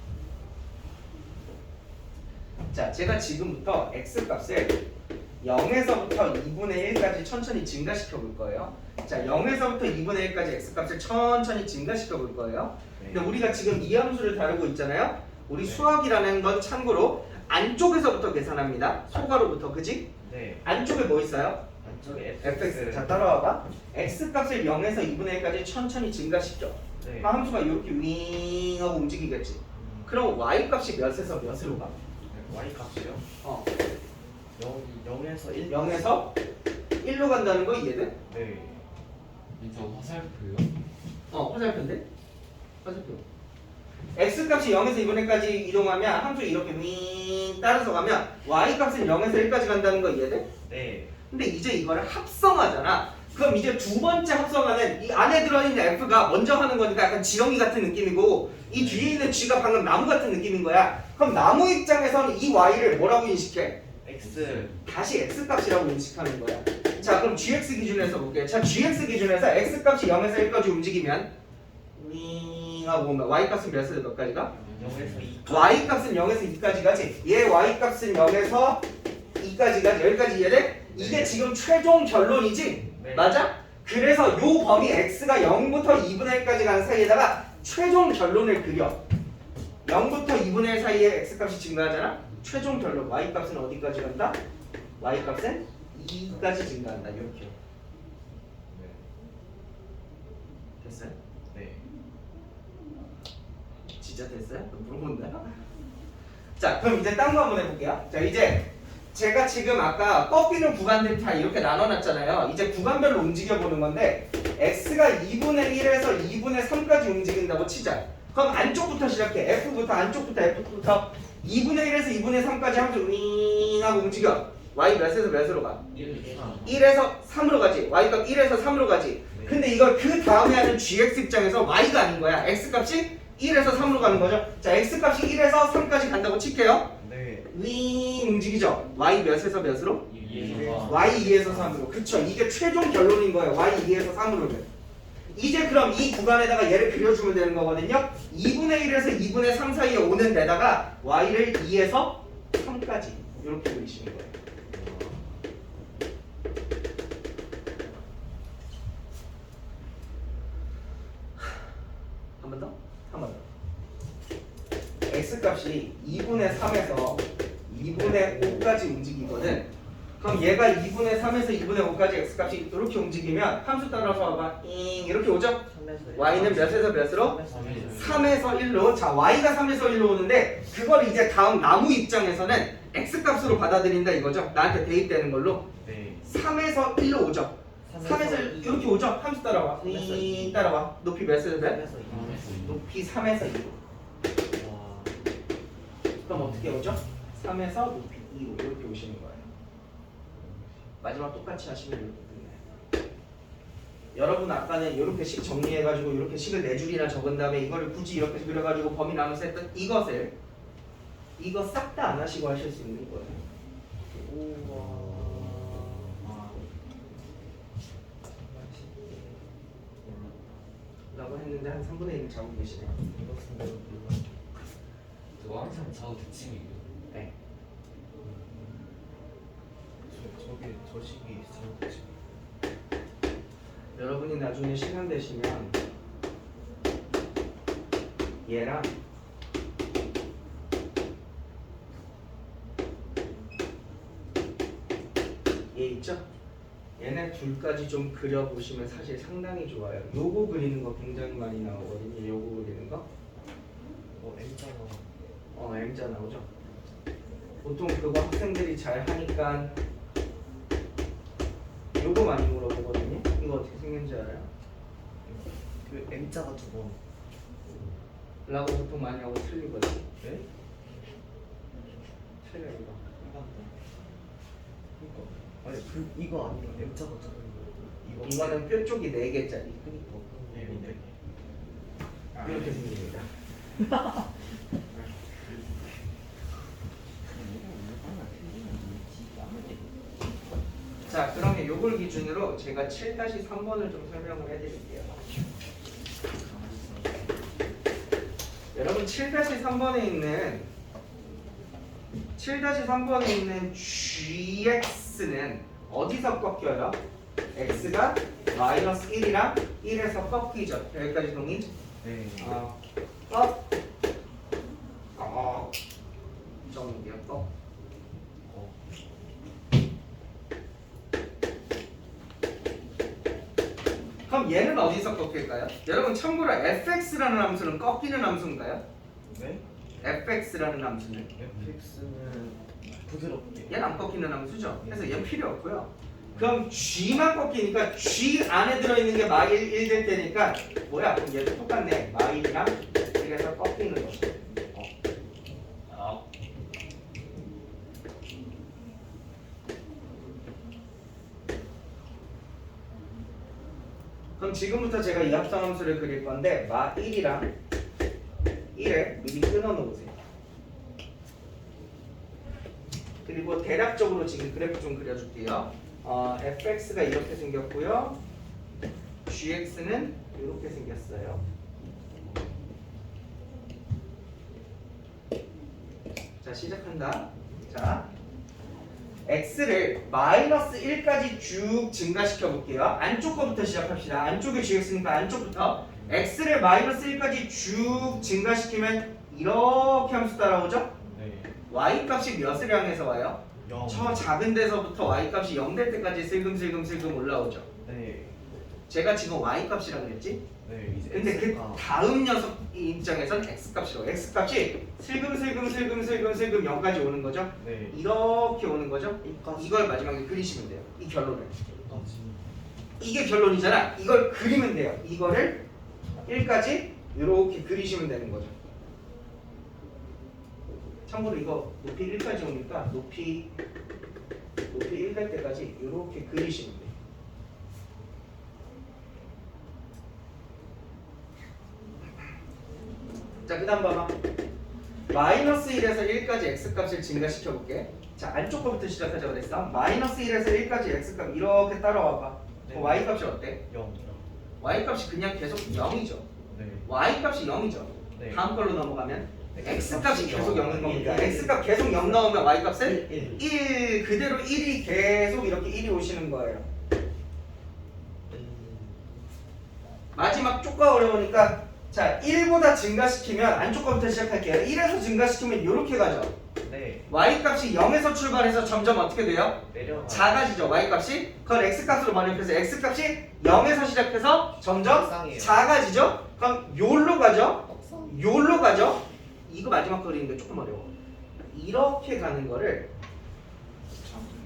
자, 제가 지금부터 x값을 0에서부터 2분의 1까지 천천히 증가시켜 볼 거예요. 자, 0에서부터 2분의 1까지 x값을 천천히 증가시켜 볼 거예요. 근데 우리가 지금 이 함수를 다루고 있잖아요. 우리 네. 수학이라는 건 참고로 안쪽에서부터 계산합니다. 소가로부터, 그지? 네. 안쪽에 뭐 있어요? 안쪽에 fx. 자, 따라와봐. x값을 0에서 2분의 1까지 천천히 증가시켜. 네. 그럼 함수가 이렇게 윙 하고 움직이겠지. 그럼 y값이 몇에서 몇으로 가? Y 값이요? 어, 0에서 1. 0에서 1로 간다는 거 이해돼? 네. 저 화살표요? 화살표인데? 화살표. x값이 0에서 2분의까지 이동하면 함수 이렇게 윙 따라서 가면 y값은 0에서 1까지 간다는 거 이해돼? 네. 근데 이제 이거를 합성하잖아. 그럼 이제 두 번째 합성하는 이 안에 들어있는 f가 먼저 하는 거니까 약간 지렁이 같은 느낌이고 이 뒤에 있는 g가 방금 나무 같은 느낌인 거야. 그럼 나무 입장에서는 이 y를 뭐라고 인식해? X. 다시 x값이라고 인식하는 거야. 자, 그럼 gx 기준에서 볼게요. 자, gx 기준에서 x값이 0에서 1까지 움직이면 윙 하고 오면 y값은 몇에서 몇까지 가? 0에서 2. y값은 0에서 2까지 가지. 얘 y값은 0에서 2까지 가지. 여기까지 이해돼? 이게 네. 지금 최종 결론이지? 네. 맞아? 그래서 요 범위 x가 0부터 2분의 1까지 가는 사이에다가 최종 결론을 그려. 0부터 2분의 1 사이에 x값이 증가하잖아? 최종 결론 y값은 어디까지 간다? y값은 2까지 증가한다. 이렇게. 네. 됐어요? 네. 진짜 됐어요? 물어본다. 자, 그럼 이제 딴 거 한번 해볼게요. 자, 이제 제가 지금 아까 꺾이는 구간들 다 이렇게 나눠놨잖아요. 이제 구간별로 움직여보는 건데 x가 2분의 1에서 2분의 3까지 움직인다고 치자. 그럼 안쪽부터 시작해. f부터 안쪽부터 2분의 1에서 2분의 3까지 함수 윙 하고 움직여. y 몇에서 몇으로 가? 1에서 3으로 가지. y값 1에서 3으로 가지. 네. 근데 이걸 그 다음에 하는 gx 입장에서 y가 아닌 거야. x값이 1에서 3으로 가는 거죠. 자, x값이 1에서 3까지 간다고 칠게요. 네. 윙 움직이죠. y 몇에서 몇으로? 2에서 y 2에서 3으로. 그쵸. 이게 최종 결론인 거예요. y 2에서 3으로는. 이제 그럼 이 구간에다가 얘를 그려주면 되는 거거든요. 2분의 1에서 2분의 3 사이에 오는 데다가 y를 2에서 3까지 이렇게 그리시는 거예요. 한 번 더? 한 번 더. x값이 2분의 3에서 2분의 5까지 움직이거든. 그럼 얘가 2분의 3에서 2분의 5까지 x값이 이렇게 움직이면 함수 따라서 와봐. 이렇게 오죠? y는 몇에서 몇으로? 3에서 1로. 자, y가 3에서 1로 오는데 그걸 이제 다음 나무 입장에서는 x값으로 받아들인다 이거죠. 나한테 대입되는 걸로. 네. 3에서 1로 오죠. 3에서 이렇게 오죠? 함수 따라와. 따라와. 높이 몇에서 몇? 3에서 2. 높이 3에서 2. 와. 그럼 어떻게 오죠? 3에서 높이 2로 이렇게 오시는 거예요. 마지막 똑같이 하시면 이렇게 끝나요. 여러분 아까는 이렇게 식 정리해가지고 이렇게 식을 4줄이나 적은 다음에 이거를 굳이 이렇게 그려가지고 범위 나눠서 했던 이것을 이거 싹 다 안 하시고 하실 수 있는 거예요. 라고 했는데 한 3분의 1을 잡고 계시네요. 저거 항상 좌우 대칭이에요. 네. 저게 저 식이 잘못되지. 여러분이 나중에 시간 되시면 얘랑 얘 있죠? 얘네 둘까지 좀 그려보시면 사실 상당히 좋아요. 요거 그리는 거 굉장히 많이 나오거든요. 요거 그리는 거. M자가 M자 나오죠? 보통 그거 학생들이 잘 하니까 요거 많이 물어보거든요. 이거 어떻게 생겼는지 알아요? 그 M자가 두 번. 라고 보통 많이 하고 틀리거든요. 네? 틀려 이거. 그러니까 아니 그 이거 아니라 M자가 두 번. 이거는 뼈 쪽이 4개짜리. 그니까 네, 네. 이렇게 생깁니다. 자, 그러면 요걸 기준으로 제가 7-3번을 좀 설명을 해드릴게요. 여러분 7-3번에 있는 GX는 어디서 꺾여요? X가 마이너스 1이랑 1에서 꺾이죠. 여기까지 동의? 네. 정리요. 꺾. 그럼 얘는 어디서 꺾일까요? 여러분 참고로 fx라는 함수는 꺾이는 함수인가요? 네? fx라는 함수는 fx는 부드럽게. 얘는 안 꺾이는 함수죠. 그래서 얘는 필요 없고요. 그럼 g만 꺾이니까 g 안에 들어있는 게 마일 1 될 때니까 뭐야? 그럼 얘도 똑같네. 마일이랑 1에서 꺾이는 거. 그럼 지금부터 제가 이 합성함수를 그릴 건데 마 1이랑 1에 미리 끊어 놓으세요. 그리고 대략적으로 지금 그래프 좀 그려줄게요. fx가 이렇게 생겼고요. gx는 이렇게 생겼어요. 자, 시작한다. 자, x를 마이너스 1까지 쭉 증가시켜 볼게요. 안쪽 거부터 시작합시다. 안쪽에 gx니까 안쪽부터 x를 마이너스 1까지 쭉 증가시키면 이렇게 함수 따라오죠? 네. y 값이 몇을 향해서 와요? 0. 저 작은 데서부터 y 값이 0 될 때까지 슬금슬금 올라오죠. 네. 제가 지금 y 값이라 그랬지? 네. 이제 근데 그 X가 다음 녀석 입장에선 x 값이라고. x 값이 슬금슬금 0까지 오는 거죠. 네. 이렇게 오는 거죠. 이까지. 이걸 마지막에 그리시면 돼요. 이 결론을. 이까지. 이게 결론이잖아. 이걸 그리면 돼요. 이거를 1까지 이렇게 그리시면 되는 거죠. 참고로 이거 높이 1까지 오니까 높이 1 될 때까지 이렇게 그리시면 돼요. 자, 그 다음 봐봐. 마이너스 1에서 1까지 x값을 증가시켜 볼게. 자, 안쪽 거부터 시작하자고 그랬어. 마이너스 1에서 1까지 x값 이렇게 따라와봐. 네. y값이 어때? 0. y값이 그냥 계속 0이죠. 네. y값이 0이죠. 네. 다음 걸로 넘어가면 x값이 계속 0인 겁니다. 1. x값 계속 0 나오면 y값은 1. 1 그대로 1이 계속 이렇게 1이 오시는 거예요. 마지막 쪽가 어려우니까 자 1보다 증가시키면 안쪽 거부터 시작할게요. 1에서 증가시키면 이렇게 가죠. 네. y값이 0에서 출발해서 점점 어떻게 돼요? 내려가. 작아지죠. y값이. 그걸 x값으로 번역해서 x값이 0에서 시작해서 점점 떡상이에요. 작아지죠. 그럼 요로 가죠. 요로 가죠. 이거 마지막 그리는데 조금 어려워. 이렇게 가는 거를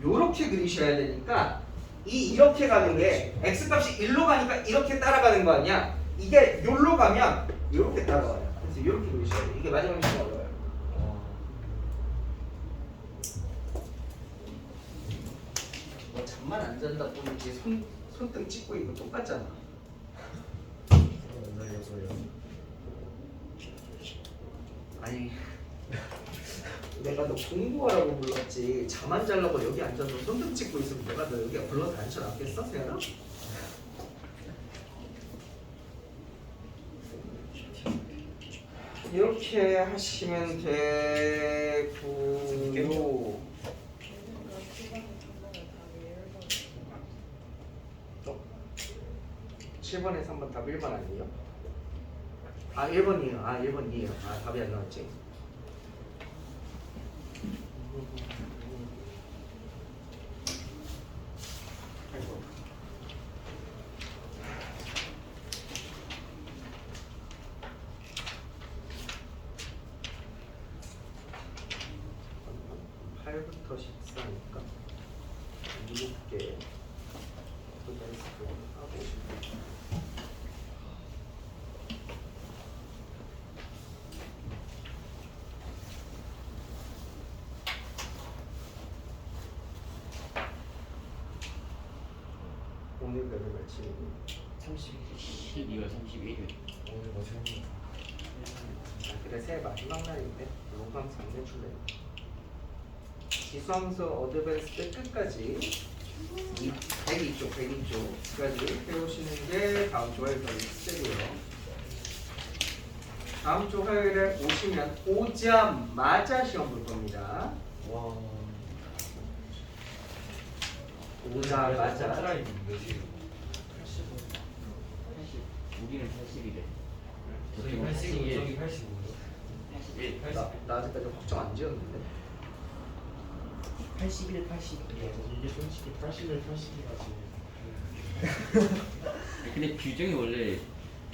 요렇게 그리셔야 되니까 이렇게 가는 게 x값이 1로 가니까 이렇게 따라가는 거 아니야? 이게 요로 가면 이렇게 따라와요. 그래서 이렇게 보이셔야 돼. 이게 마지막에 좀 어려워요. 뭐 잠만 안 잔다 뿐이지 손등 찍고 이거 똑같잖아. 아니 내가 너 공부하라고 불렀지 잠 안 자려고 여기 앉아서 손등 찍고 있으면 내가 너 여기 불러서 앉혀놨겠어? 세연아? 이렇게 하시면 되고 7번에 3번 답 1번 아니에요? 아 1번이에요. 아 1번이에요. 아 답이 안 나왔지. 아이고. (8부터 14니까) 7개 하고 오늘 몇일 며칠이고 12월 31일. 오늘 뭐 생각나? 그래 새해 마지막 날인데 로감 장내 줄래 지수함수 어드밴스 때 끝까지 102쪽까지 배우시는 게 다음 주 화요일 숙제고요. 다음 주 화요일에 오시면 오자마자 시험 볼 겁니다. 와. 오자마자 라인 몇이에요? 우리는 80이래. 저기 85, 저기 85죠? 81. 나 아직까지 확정 안 지었는데 81, 80. 이게 솔직히 81, 80이라지. 근데 규정이 원래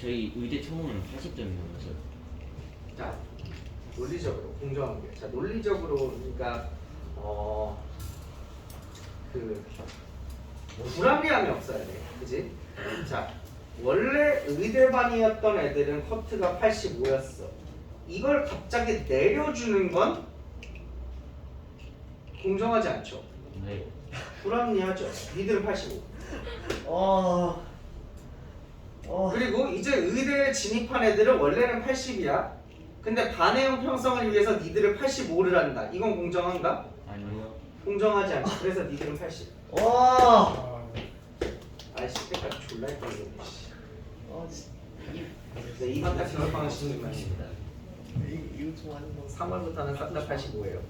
저희 의대 처음은 80점이었어요. 자 논리적으로 공정하게 자 논리적으로 그러니까 그 불합리함이 없어야 돼 그지? 자 원래 의대반이었던 애들은 커트가 85였어 이걸 갑자기 내려주는 건 공정하지 않죠. 네. 불합리하죠. 니들은 85 그리고 이제 의대에 진입한 애들은 원래는 80이야 근데 반의 형평성을 위해서 니들을 85를 한다 이건 공정한가? 아니요. 공정하지 않지. 그래서 니들은 80 와. 아이씨 때까지 졸라 했거든. 진짜. 네, 이번 달 겨울방학 시즌입니다. 이거 좋아하는 거. 3월부터는 싹 다 85예요.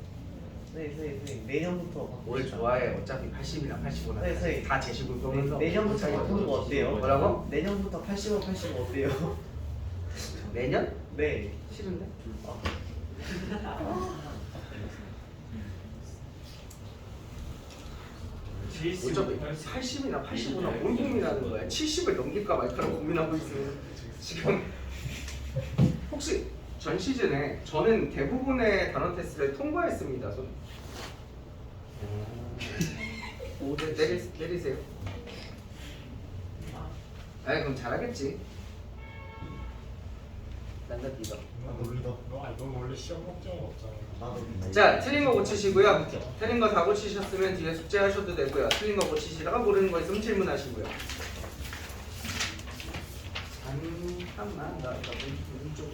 선생님 내년부터 뭘 좋아해? 어차피 80이나 85나 네. 다 제시볼 거면서 내년부터 바꾸는 거 어때요? 뭐라고? 내년부터 85, 85 어때요? 내년? 네. 싫은데? 어차피 80이나 85나 뭘 고민하는 거야? 70을 넘길까 말까를 고민하고 있으면 지금 혹시 전 시즌에 저는 대부분의 단원 테스트를 통과했습니다. 손. 내리세요. 아 그럼 잘하겠지. 난다 믿어. 넌 원래 시험 걱정 없잖아. 자 틀린 거 고치시고요. 틀린 거 다 고치셨으면 뒤에 숙제하셔도 되고요. 틀린 거 고치시다가 모르는 거 있으면 질문하시고요. 잠깐만 나 문 좀.